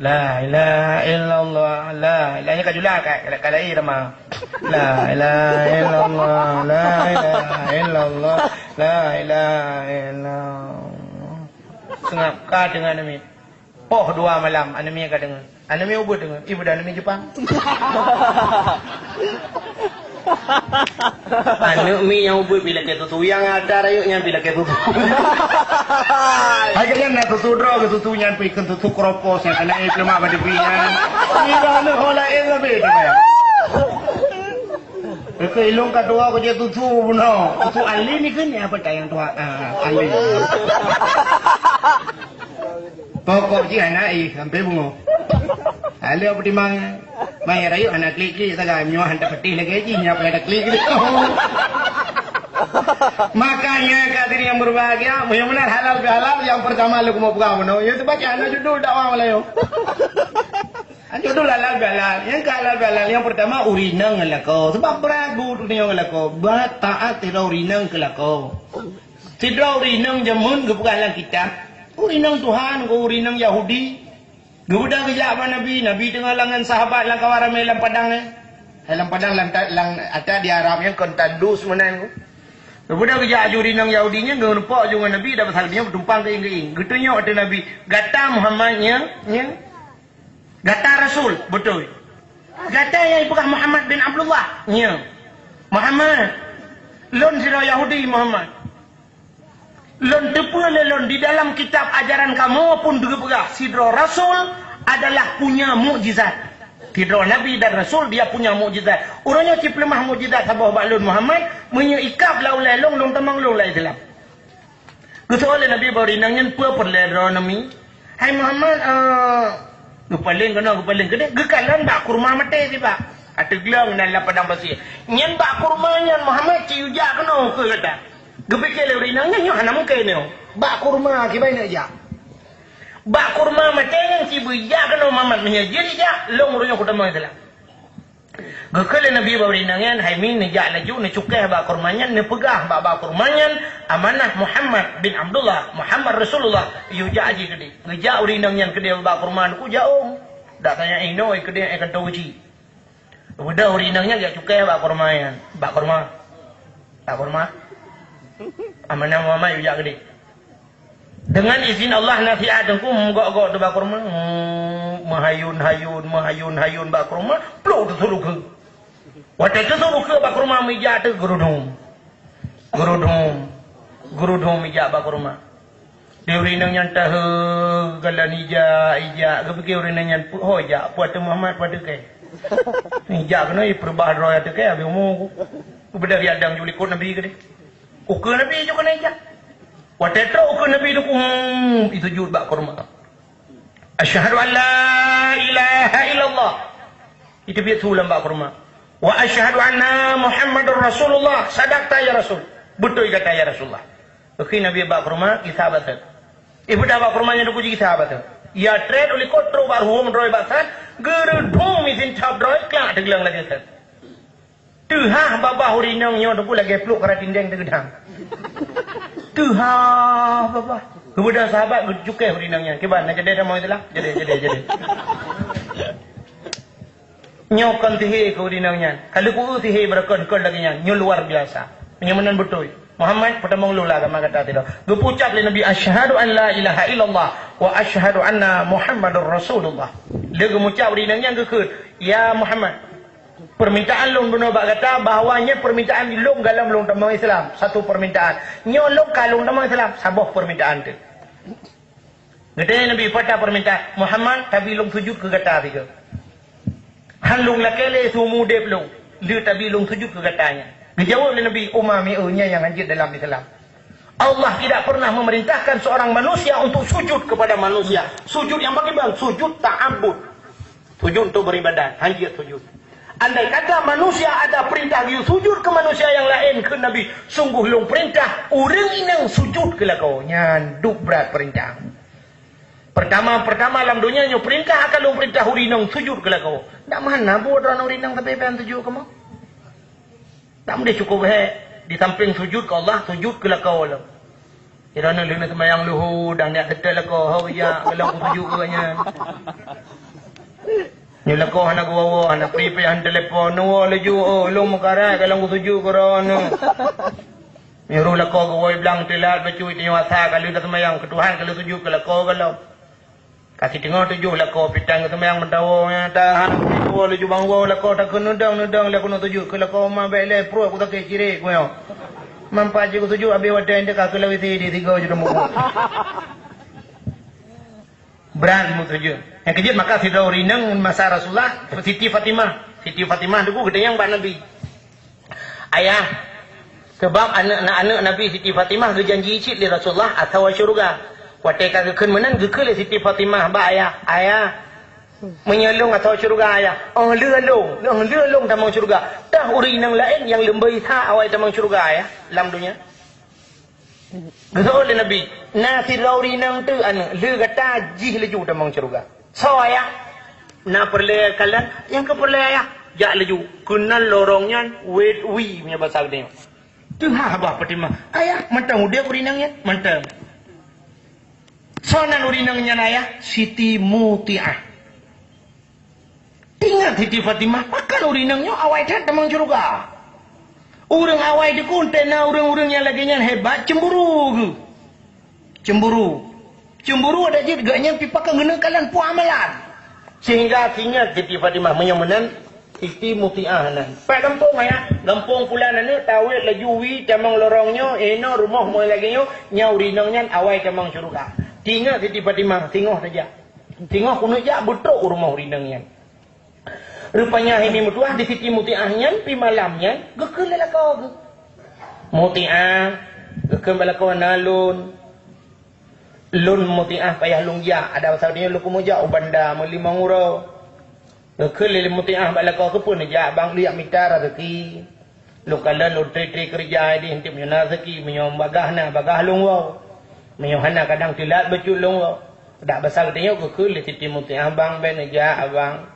La ilaha illallah. La ilahnya ka jula kalai ramah. La ilaha illallah. La ilaha illallah. La ilaha illallah. Sengap ka dengan anak milik. Poh 2 malam anak milik ka dengan. Anak mi ubud dengan ibu dan anak mi Jepang. Anak mi yang ubud bila ke susu yang ada rayuknya bila ke susu. Akhirnya nak susu draw ke susu yang pikan susu kropos yang kena itu mak pada pian. Ini anak hola yang lebih tu ya. Ke ilung kedua ko je susu buno. Susu ali ni kan apa yang tua ali. Pokok je anak sampai bungo. Halo apa timang mai rayu anak klik saga nyo hantar peti lagi ji nya pada klik makanya hadirin yang berbahagia benar halal bihalal yang pertama lu mau pegang benar itu baca anak judul dakwah malayo Anjo tu lalal balal. Yang kalal balal yang pertama urinang ngelako. Sebab beragu tu yang ngelako. Bat taat tidak urinang kelako. Tidak urinang jamun kebukalan kita. Urinang Tuhan, ke urinang Yahudi. Gebudak kejap Nabi. Nabi tengah langan sahabat lang kawaran dalam padang ni. Dalam padang lang ada di Arab yang kontandu semenan. Gebudak kejap urinang Yahudinya ngempak juga Nabi dapat salbinya bertumpang ke ing. Getunya ada Nabi. Gata Muhammadnya, gata Rasul, betul. Gata yang bukan Muhammad bin Abdullah, Muhammad. Lon sira Yahudi Muhammad. Lon tepul lon di dalam kitab ajaran kamu pun juga sidro Rasul adalah punya mukjizat. Sidro Nabi dan Rasul dia punya mukjizat. Orangnya cip lemah mukjizat sabah balun Muhammad menyikap laulai long tamang long lai Islam. Kesoalan Nabi baurinangnya perledro nami. Hai Muhammad Gupaling kena gekalan bak kurma mate si pak. Ada gelang dalam padang pasir. Nyen bak kurma nyen Muhammad ciuja kena ke kata. Gepikir le urinangnya nyo hana mungkin nyo. Bak kurma ki baina ja. Bak kurma mate nyen si buja kena Muhammad menyajiri ja long runyo ku tamang dalam. Gekalan Nabi baurinangnya hai min ne ja laju ne cukai bak kurmanya ne pegah bak kurmanya amanah Muhammad bin Abdullah Muhammad Rasulullah yu jaji gede ngeja urinangnya gede bak kurman ku jaung dak tanya ino gede akan tahu ji udah urinangnya ja cukai bak kurmanya bak kurma amanah Muhammad yu jaji gede dengan izin Allah nasihat aku gok-gok tu bak kurma mahayun bak kurma plok tu suruh ke waktu tu suruh ke bak kurma meja tu Gurudhum ija bak kurma. Dia urinang yang tah galan ija gepike urinang yang hoja puat Muhammad pada kai. Ija kena perbah roya tu kai abi umur ku. Beda riadang juli ko Nabi ke. Uke Nabi juga kena ija. Waktu tu uke Nabi tu itu jud bak kurma. Asyhadu an la ilaha illallah. Itu biat sulam bak kurma. Wa asyhadu anna Muhammadur Rasulullah. Sadaqta ya Rasul. Betul kata ya Rasulullah. Okey Nabi bak kurma kisabat. Ibu dah bak kurmanya tu kuji kisabat. Ya trade oleh kotro bar home roy basan gerudung misin chap roy klak teglang lagi sat. Tu ha baba hurinang nyo tu lagi peluk kara tindeng tegedang. Tu ha baba. Kemudian sahabat jukai hurinangnya. Kiban nak jadi dah mau itulah. Jadi. Nyokan tihe ke hurinangnya. Kalau ku tihe berakon lagi nya nyo luar biasa. Penyamanan betul. Muhammad pertama ulula agama kata tidak. Gepucap oleh Nabi asyhadu an la ilaha illallah wa asyhadu anna Muhammadur Rasulullah. Dia gemucap rinangnya gekut. Ya Muhammad. Permintaan long duno bak kata bahawanya permintaan long dalam long tamang Islam. Satu permintaan. Nyo long kalong tamang Islam. Sabah permintaan tu. Gede Nabi pada permintaan Muhammad tapi long sujud ke kata tiga. Han long lakele sumu dep long. Dia tapi long sujud ke katanya. Dijawab oleh Nabi umami nya yang anjir dalam Islam. Allah tidak pernah memerintahkan seorang manusia untuk sujud kepada manusia. Sujud yang bagaimana? Sujud ta'abbud. Sujud untuk beribadat. Anjir sujud. Andai kata manusia ada perintah dia sujud ke manusia yang lain ke Nabi. Sungguh long perintah. Orang inang sujud ke lakau. Nyanduk berat perintah. Pertama alam dunia nyo perintah akan long perintah urinang sujud ke lakau. Tak mana buat orang urinang tapi pengen sujud ke mau? Tak boleh cukup di samping sujud ke Allah, sujud ke lakau Allah. Kerana lena semayang luhur dan dia kata lakau, hau ya, kalau aku sujud ke nya. Ni lakau anak gua, anak pripe yang telefon, no laju, lo makarai kalau aku sujud ke rono. Ni ru lakau gua bilang telat bacu itu wasa kalau dah semayang ke Tuhan kalau sujud ke lakau kalau. Kasih tengok tujuh lakau pitang ke semayang mentawanya tahan aku laju bang gua lakau tak nudang lakau nak tujuh ke lakau mah baik le pro aku tak kiri aku yo. Mampa je aku tujuh habis wadah dia kak lawi di tiga je demo. Beran mu tujuh. Yang kejut maka sidau rinang masa Rasulullah Siti Fatimah tu gede yang bak Nabi. Ayah sebab anak-anak Nabi Siti Fatimah berjanji cik li Rasulullah atau syurga. Waktu kagak menan gekele Siti Fatimah ba ayah menyelong atau syurga ayah. Lelong tamang syurga. Dah urinang lain yang lembai tha awai tamang syurga ayah dalam dunia. Gesul Nabi, nasi urinang tu le kata jih leju tamang syurga. So ayah Na perle kalan yang ke perle ayah. Jak laju kenal lorongnya wait we punya bahasa dia. Tu ha bah petima. Ayah mentang dia urinangnya mentang. Sonan urinangnya ayah Siti Mutiah. Ingat Siti Fatimah makan urinangnya awai dah temang syurga. Orang awai di kuntena orang-orang yang lagi yang hebat cemburu. Cemburu ada je gaknya pipakan guna kalian puan amalan. Sehingga ingat Siti Fatimah menyemenan Siti Mutiah nan. Pak kampung ayah, kampung pula nana tawid laju wi camang lorongnya, eno rumah mo lagi nyo nyau rinangnya awai camang syurga. Tinggal Siti Fatimah tengok saja. Tengok kuno ja betul rumah rinangnya. Rupanya ini mutuah di Siti Mutiahnya pi malamnya gekel lelako. Mutiah gekel balako nalun. Lun Mutiah payah lungja ada pasal dia lu kumoja ubanda mo 5 euro. Gekel le Mutiah balako ke pun ja bang liak mitara rezeki. Lu kalan lu tri kerja di hentip nyana rezeki menyom bagahna bagah lungwo. Menyohana kadang tilat beculung wo. Dak pasal dia gekel le Siti Mutiah bang ben ja abang.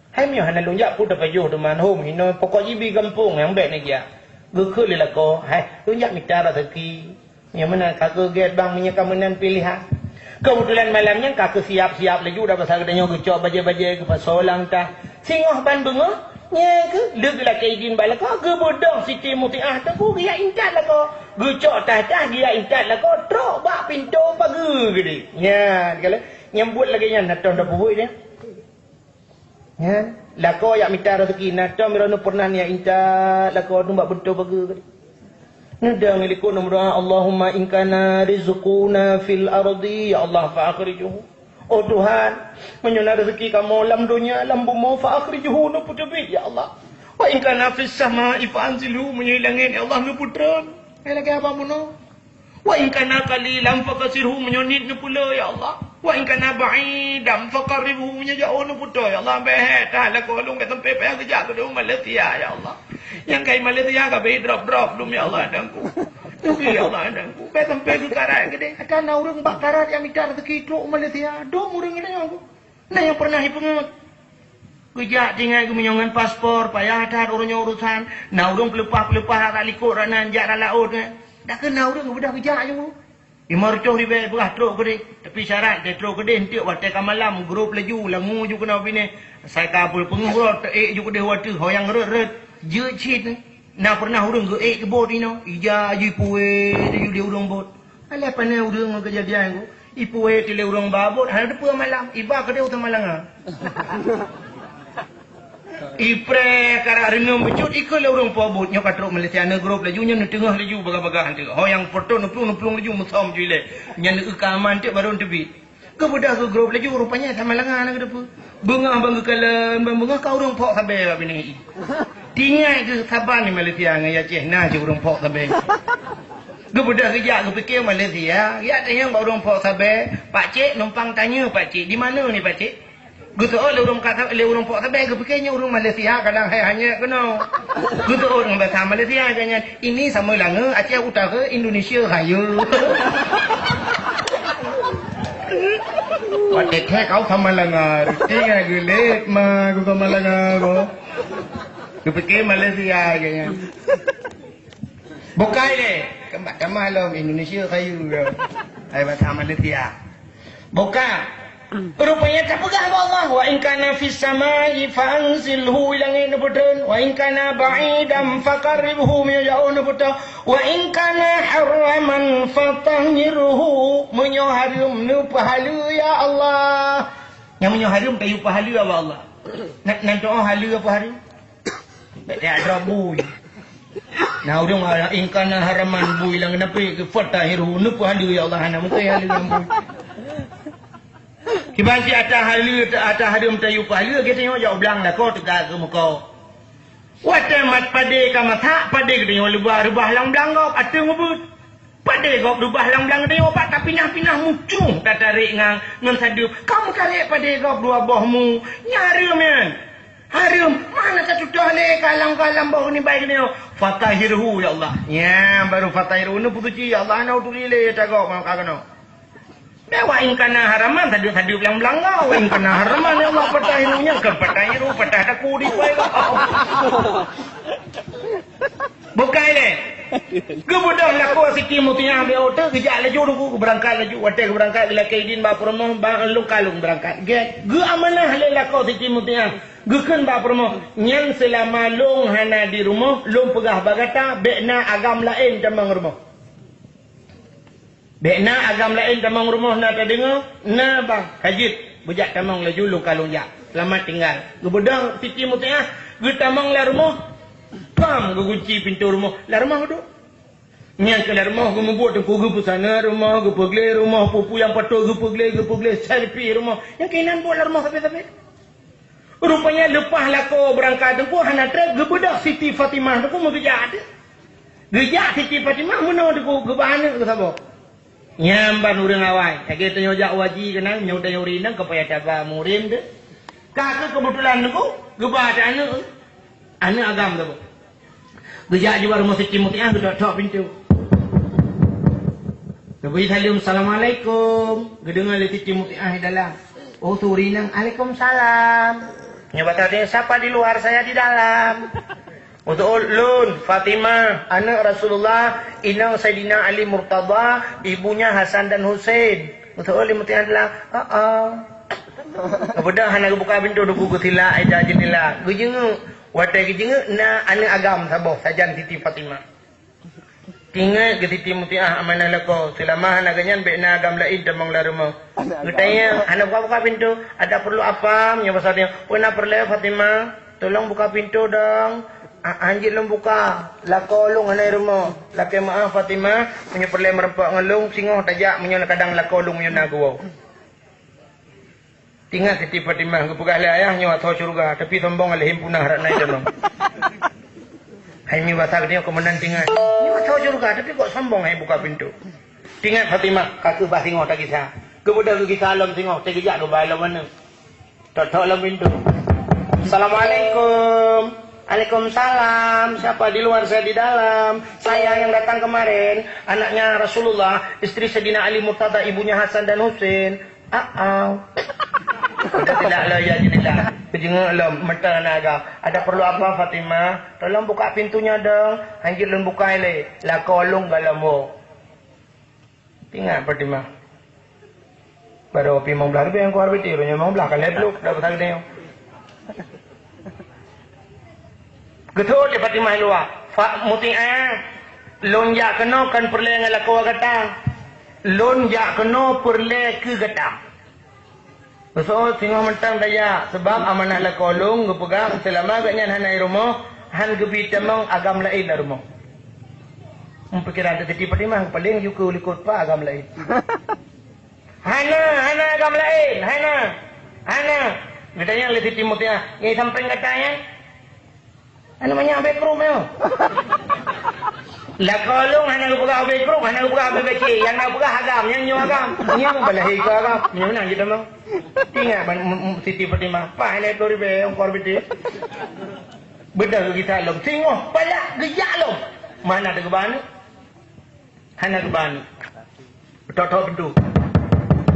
Hai mio hana lunjak pun dapat juh teman home hino pokok jibi kampung yang baik ni dia. Gekul lah ko. Hai lunjak mitara rezeki. Yang mana kakak get bang punya kamenan pilihan. Kebetulan malamnya kakak siap-siap lagi dah pasal katanya gecok baja-baja ke pasolang tah. Singoh ban bengah. Nya ke leg lah kaidin bala ko ke bodong Siti Mutiah tu ku dia intat lah ko. Gecok tah dia intat lah ko trok bak pintu pagi gede. Nya kalau nyambut lagi nya naton dah bubuh dia. Ya, lako yak minta rezeki nata mirano pernah ni inta lako numbak betul bagus. Nada ngilikun doa Allahumma in kana rizquna fil ardi ya Allah fa akhrijuhu. Oh Tuhan, menyana rezeki kamu dalam dunia dalam bumi fa akhrijuhu nu putubit ya Allah. Wa in kana fis sama'i fa anzilhu menyilangin ya Allah nu putran. Lagi apa muno? Wa in kana qalilan fa kasirhu menyonit nu pula ya Allah. Wa in kana ba'idam faqarribhu jauh nu puto ya Allah behet dah la ko lung ke tempe pe kerja ke rumah Malaysia ya Allah yang kai Malaysia ka be drop dum ya Allah dangku tuki ya Allah dangku pe tempe ke karat gede akan urang bak karat yang mikar rezeki truk Malaysia dom urang ini aku nah yang pernah ipungut kerja tinggal ke menyongan paspor payah dah urangnya urusan nah urang pelepah tak likut ranan jak laut dah kena urang budak kerja je Imarcoh di belah truk gede tapi syarat dia truk gede hentiuk watai malam grup laju langu ju kena bini saya kabul penguhur teek ju gede watu hoyang ret je cit na pernah urang ge ke bot ino ija ju puwe ju dia urang bot ala pana urang kejadian ku ipuwe tile urang babot ada depa malam iba gede utama malang Ipre kara renung becut ikut le urang pobot nyok katruk Malaysia ne grup laju nya tengah laju bagah-bagah tu. Ho yang foto nuplung laju musom jule. Nya ne kaman te baru tebi. Ke budak ke grup laju rupanya sama lengan ke depa. Bunga bang kalan bunga ka urang pok sabe ba bini. Tingai ke saban ni Malaysia ngai Aceh na je urang pok sabe. Ke budak kerja ke fikir Malaysia, ya tanya ba urang pok sabe. Pak cik numpang tanya pak cik, di mana ni pak cik? Gusto le urang kata le urang pok sabe ke pikirnya urang Malaysia kadang hanya kena. Gusto orang bahasa Malaysia jangan ini sama langa Aceh Utara Indonesia raya. Pakai teh kau sama langa. Tiga gelet mah gua sama langa gua. Ku pikir Malaysia jangan. Bukai le. Kembak malam Indonesia raya. Ai bahasa Malaysia. Buka. Rupanya tak pegang Allah. Wa in kana fis samai fanzilhu ilangin betul. Wa in kana ba'idam faqarribhu jauh betul. Wa in kana haraman fatahhirhu menyoharum nu pahala ya Allah. Yang menyoharum tayu pahala ya Allah. Nak doa hala apa hari? Tak ada bui. Nah udah in kana haraman bui lang napi ke fatahhirhu nu pahala ya Allah nak mungkin hala yang bui. Kibansi atas harum tayu pahala kita tengok jauh belang lah kau tegak ke muka. Watamat pade kamata pade kita tengok rubah lang belang kau atu ngubut. Pade kau rubah lang belang tengok pak tak pinah-pinah mucung tak tarik ngang sadup. Kamu tarik pade kau dua bohmu nyarum kan. Harum mana satu dah le kalang-kalang bau ni baik ni. Fatahirhu ya Allah. Ya baru fatahirhu ni putuci ya Allah nak tulile tak kau mau kagano. Dewa ing kana haraman tadi belang-belang kau ing kana haraman ya Allah patahirunya ke patahiru patah daku di pai kau. Bukai le. Kemudian laku sikit mutia ambil otak kejak laju aku berangkat laju wadah berangkat bila kaidin ba promo ba lu kalung berangkat. Ge amanah le laku sikit mutia. Gekan ba promo nyan selama long hana di rumah long pegah bagata bekna agam lain jamang rumah. Bekna agam lain tamang rumah nak dengar na bang hajit bujak tamang laju lu kalung jak selamat tinggal gebedang titi mutiah ge tamang la rumah pam ge kunci pintu rumah la rumah duduk nyang ke la rumah ge membuat ku ge pusana rumah ge pegle rumah pupu yang patok ge pegle selfie rumah yang kainan buat la rumah sampai rupanya lepas lako berangkat tu hana trek ge bedak Siti Fatimah tu mau gejak ada gejak Siti Fatimah mana tu ge bahana ke sabo nyamban urang awai kita nyojak waji kenang nyoda urinang kepaya taba murim de kakak kebetulan aku gebah anak agam tu gejak juga rumah Siti Mutiah gedok pintu Nabi salim assalamualaikum gedengar Siti Mutiah dalam oh tu urinang Waalaikumsalam nyoba tadi siapa di luar saya di dalam untuk Lun, Fatimah, anak Rasulullah, inang Sayyidina Ali Murtada, ibunya Hasan dan Hussein. Untuk Lun, mutihan adalah, kemudian anak buka pintu, duku kutila, aida jenila. Gejenguk, wadah gejenguk, na anak agam saboh, sajan Siti Fatimah. Tinggal ke Siti Mutiah amanah lako, selama anak ganyan, bekna agam lain, damang larumah. Ketanya, anak buka pintu, ada perlu apa? Menyapa saatnya, pernah perlu Fatimah, tolong buka pintu dong. Anjir lom buka lakolong anai rumah laki maaf Fatimah punya perlai merempak ngelung singoh tajak punya kadang lakolong punya naguau tinggal Siti Fatimah kepegah le ayahnya atau surga tapi sombong oleh himpunah rak naik dalam hai mi wasak dia kemenan tinggal ni atau surga tapi kok sombong hai buka pintu tinggal Fatimah kakak bah singoh tak kisah kemudian kisah alam singoh tegejak ke balam mana tok alam pintu Assalamualaikum Waalaikumsalam. Siapa di luar saya di dalam? Saya yang datang kemarin, anaknya Rasulullah, istri Sayyidina Ali Murtada, ibunya Hasan dan Hussein. Sudah tidak lah ya jadilah. Kejenguk lom mental naga. Ada perlu apa Fatimah? Tolong buka pintunya dong. Anjir lom buka le. La kolong galamo. Tinggal Fatimah. Baru api mau belah lebih yang keluar betul. Yang mau belah kan lebih dah besar dia. Getul di Fatimah luar. Mutiah. Lonjak kena kan perle dengan laku gatang. Lonjak kena perle ke gatang. So singoh mentang daya sebab amanah la kolong gepegang selama agaknya hanai rumah han gebi temang agam lain la rumah. Perkiraan Siti Fatimah paling juga likut pa agam lain. Hana agam lain, hana. Katanya oleh Siti Mutiah, ngai sampai katanya ano man yang abekrum yun? Lakolong, hanang buka abekrum, hanang buka abekrum, yang nak buka agam, yang nyo agam. Yang balahi ka agam. Yang nang kita mo. Tinggal Siti Fatimah. Pahalay ko rin ba yung korbiti? Bedah kita lom. Singo, pala, gejak lom. Mana ada kebanu? Hanang kebanu. Betul-betul pintu.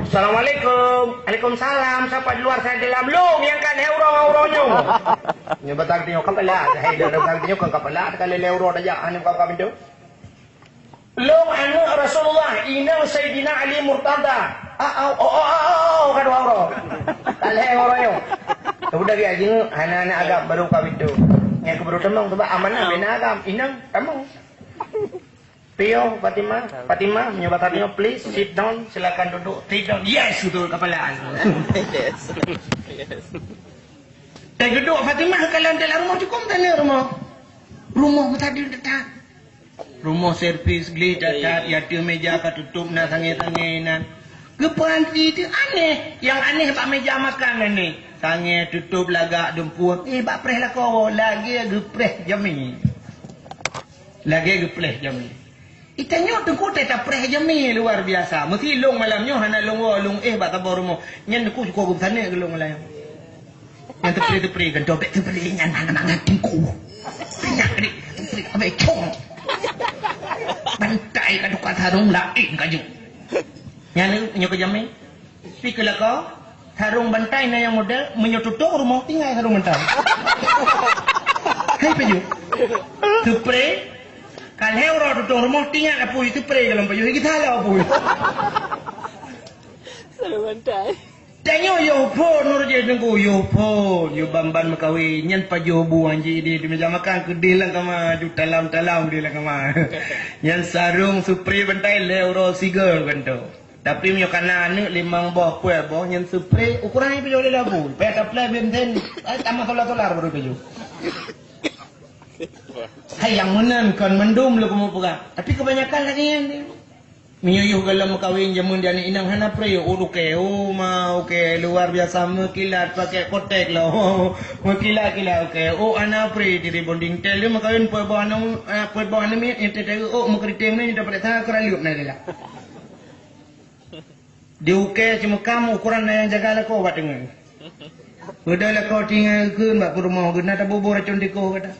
Assalamualaikum. Waalaikumsalam. Siapa di luar saya dalam long yang kan euro-euronya. Nya batang tinyo kapala, hai dah batang tinyo kan kapala, kalau euro dah anu kau pintu. Long anu Rasulullah, ina Sayyidina Ali Murtada. Kan euro. Kalau euro. Sudah dia jeng anak-anak agak baru kau pintu. Yang kebaru temang sebab amanah bina agam, inang temang. Tio, Fatimah, menyobat hatinya, please sit down, silakan duduk. Sit down, yes, betul kepalaan. Yes. Dan duduk Fatimah kalau dalam rumah cukup tanya rumah. Rumah tadi dekat. Rumah servis geli cacat, ya tu meja ka tutup na sange-sangenan. Kepanti itu aneh. Yang aneh pak meja makan ni. Sange tutup lagak dempur. Bak preh lah kau, lagi gepreh jami. Itanya tengku tak preh jami luar biasa. Mesti long malamnya hana long bak tabur rumah. Nyan aku cukup sana ke long malam. Yang tepri-tepri kan dobek tepri nyan hana mangatingku. Pinyak dik tepri abe cong. Bantai ka dukat harung lain kaju. Yang ni ke jamin. Speaker lah kau. Sarung bantai na yang model menyotutuk rumah tinggal sarung bantai. Hai peju. Spray. Kalau orang tutup rumah tinggal apa itu spray dalam peju kita lah apa. Sarung bantai. Tanya yo phone nur je tunggu yo phone yo bamban makawi nyan pajo bu anji di meja makan kedil lang kama ju talam-talam di lang kama. Nyan sarung spray bantai le euro sigar kanto. Tapi punya kanan ni limang boh kue boh nyan spray ukuran ni pejo le labu. Pe apply benten tambah $1 baru pejo. Hai yang menan kan mendum lu kamu pegang. Tapi kebanyakan lagi yang ni. Menyuyuh galam kawin jamun dia ni inang hana prayo uruke ma oke luar biasa mekilat pakai kotek lo mekilat oke ana pray di bonding tel makawin po bahan mi ente mukritem ni dapat ta keraliup na dela di uke cuma kamu ukuran yang jaga lako wat dengan udah lako tinggal ke mbak rumah guna ta bubur racun diko kata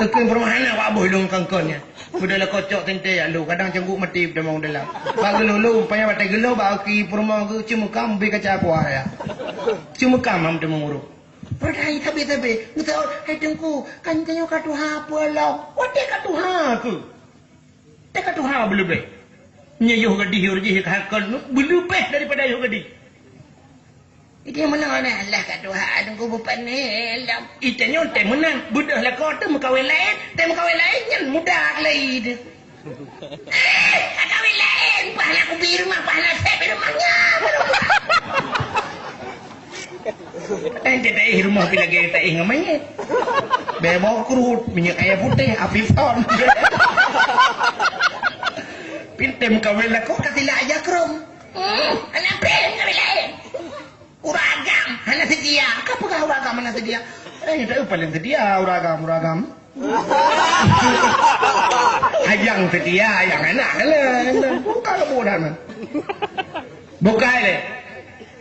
tekin perumahan awak boy long kangkonnya udah lah kocok tente ya lu kadang cengkuk mati pada mau dalam bag lu payah batai gelo bak ki permo ke cuma kam be kaca kuah ya cuma kam am temu nguruk perdai tapi ngutau hai tengku kan kanyo ka tuha pulau wate ka tuha ku te ka tuha belum be nyeyuh gadi hurji hakon belum be daripada yuh gadi itu mana Allah ka tuha tengku bupan ni lam itu nyonte menang budah lah kau tu mukawin lain nyan mudah lain kawin lain pahala aku di rumah pahala saya di rumahnya ente tak rumah bila kita tak ngamanya bebok kerut minyak ayam putih api fon pintem kawin lah kau katilah aja krom anak bren kawin lain uragam hana sedia apakah uragam hana sedia itu paling sedia uragam ayang sedia ayang enak lah bukan bodoh man bukan le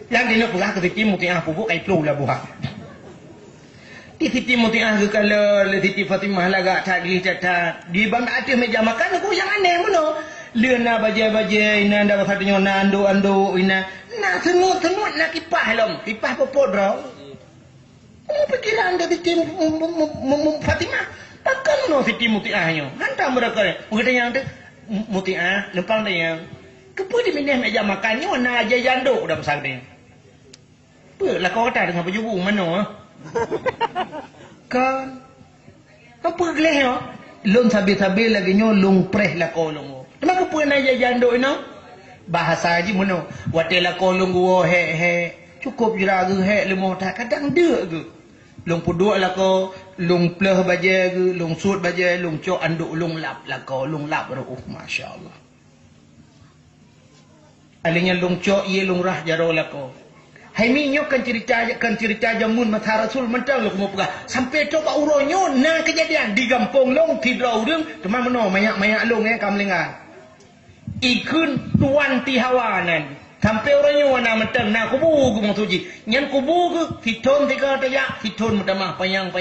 yang dia nak buka ke mutiah pupuk kai plu lah buka di siti mutiah ke kalau le siti Fatimah lagak tadi catat di bang ada meja makan aku yang aneh mana leuna baje ina nda katanya ando ina na senut nak kipah lom kipah popot bro pikiran anda siti Fatimah takkan no siti mutiahnya hantar mereka begitu yang tu mutiah lempang dia kepo di minah meja makannya na aja jando udah besar dia lah kau kata dengan baju mana kan apa geleh yo lon sabi lagi nyo long preh la kolong kenapa pun aja jando ino bahasa aja mana watela kolong gua he cukup jeraga he lemo tak kadang dia ke long puduk lah ko long pleh baje ke long sut baje long cok anduk long lap lah ko long lap ro masyaallah alinya long cok ye long rah jaro lah ko hai minyo kan cerita jamun mata rasul mentang lo mau pegah sampai coba uronyo na kejadian di kampung long tidau deung teman meno mayak long kamlingan ikun tuan ti hawanan sampai uronyo na mentang na kubu gumong tuji nyan kubu ke hiton tiga tayak hiton mutamah panyang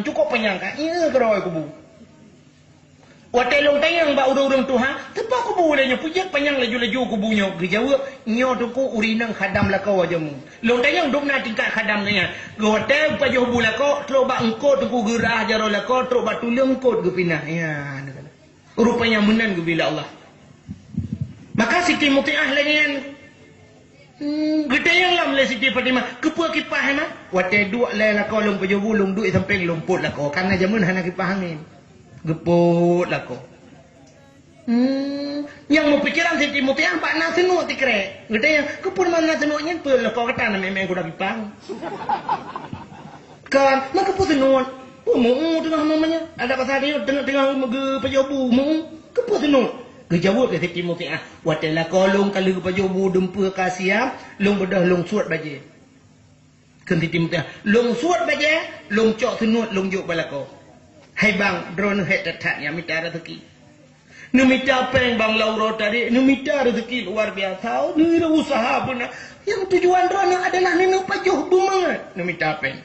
cukup panyang ka iya keroi kubu Watai long tayang ba urang Tuhan, tepa ko boleh nya pujak panyang laju kubunyo gejawa nyo tuku urinang khadam lakau ajamu. Long tayang dok na tingkat khadam nya. Watai pajoh bulako tro ba engko tuku gerah jaro lako tro ba tulung kot gepinah. Ya, rupanya menan ge bila Allah. Maka Siti Mutiah lagian gede yang lam le Siti Fatimah kepa kipah mah. Watai dua le lako long pajoh bulung duit sampai lompot lako karena jamun hana kipah angin. Geput lah ko. Yang mau pikiran Siti Mutiah pak nak senuk tikre. Gede yang kepun mana senuknya pel lah ko kata nak memang kuda pipang. Kan, nak kepun senuk. Mu tengah mamanya. Ada pasal dia tengah mege pajobu mu. Kepun senuk. Gejawut ke Siti Mutiah. Watalah kolong kalau pajobu dempa kasiam, long bedah long suat baje. Kan Siti Mutiah. Long suat baje, long cok senuk long juk balako. Hai bang, drone het tatnya minta rezeki. Nu minta peng bang Lauro tadi, nu minta rezeki luar biasa. Nu usaha benar. Yang tujuan drone adalah nu pajuh bumangat. Nu minta peng.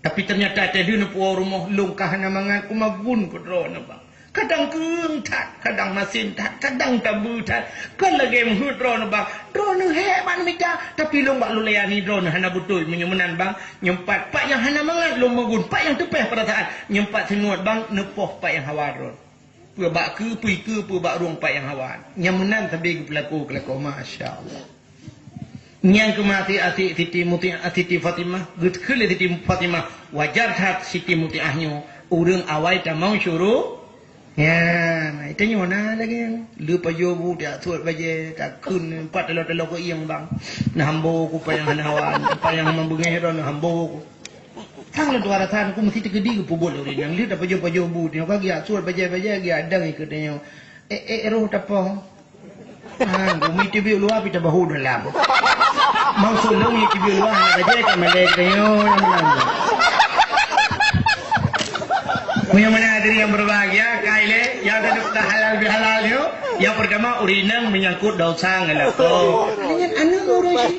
Tapi ternyata tadi nu puau rumah lungkah na mangan kumabun ko drone bang. kadang keung tat kadang masin tat kadang tabu tat kan lagi menghut drone bang drone hebat mita tapi long bak lulayani drone hana betul menyumenan bang nyempat pak yang hana mangat long mengun pak yang tepeh pada saat nyempat senuat bang nepoh pak yang hawa drone pua bak ke pui ke pua bak ruang pak yang hawa nyamenan tapi pelaku masya-Allah yang kemati ati Siti Muti Siti Fatimah getkele Siti Fatimah wajar hat Siti Muti ahnya urang awai ta mau syuruh ya itu nyona lagi lu pajobu dia tuat baje tak kun empat telo ko iyang bang na hambo ko pa yang hanawan pa yang mambungero na hambo ko tang lu waratan ko mesti tegedi ko pubol uri yang li ta pajobu dia ka gia tuat baje gia adang ikut dia ero tapo gumi TV luar pita bahu dalam mau sulung ni TV luar baje ka malek dia punya mana hadiri yang berbahagia kaile yang ada halal bihalal yo yang pertama urinang menyangkut dosa ngelako dengan anak ngurusi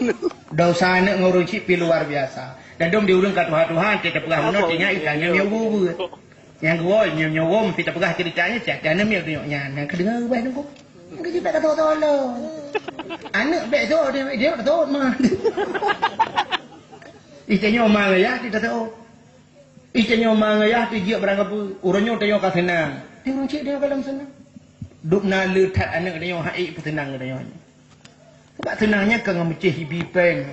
dosa anak ngurusi pi luar biasa dan dom diurung kat Tuhan kita pegah menot ingat ikannya nyawu yang kedua nyawu kita pegah ceritanya cak dan miak nya yang kedengar bae nunggu kita tak tahu lo anak bek tu dia tak tahu mah ikannya omang ya kita tahu ikannya omang ya dia berangkat urangnya tayo ka senang dia orang cik dia dalam senang duk na letat anak dia hai senang dia sebab senangnya ke ngameceh hibi pen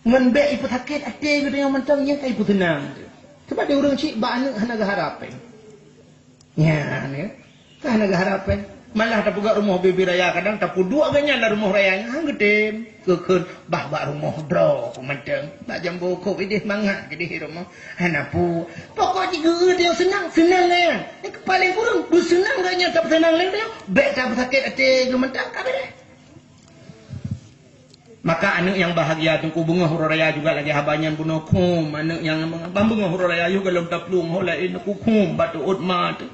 ngan bek ipu sakit ate dia mentang nya kai ipu senang sebab dia orang cik ba anak hana harapan ya ne hana harapan malah tak puga rumah bibi raya kadang tak dua ganyan lah rumah rayanya hang gede kekeun bah rumah bro kumanteng bak jambu ko idih mangat jadi rumah hanapu pokok juga dia senang ni paling kurang du senang ganya tak senang lain dia bek tak sakit ate gementak kabeh maka anak yang bahagia tu ku bunga huru raya juga lagi habanyan bunuh kum anak yang bunga huru raya juga dalam taplung holain ku kum batu utma tu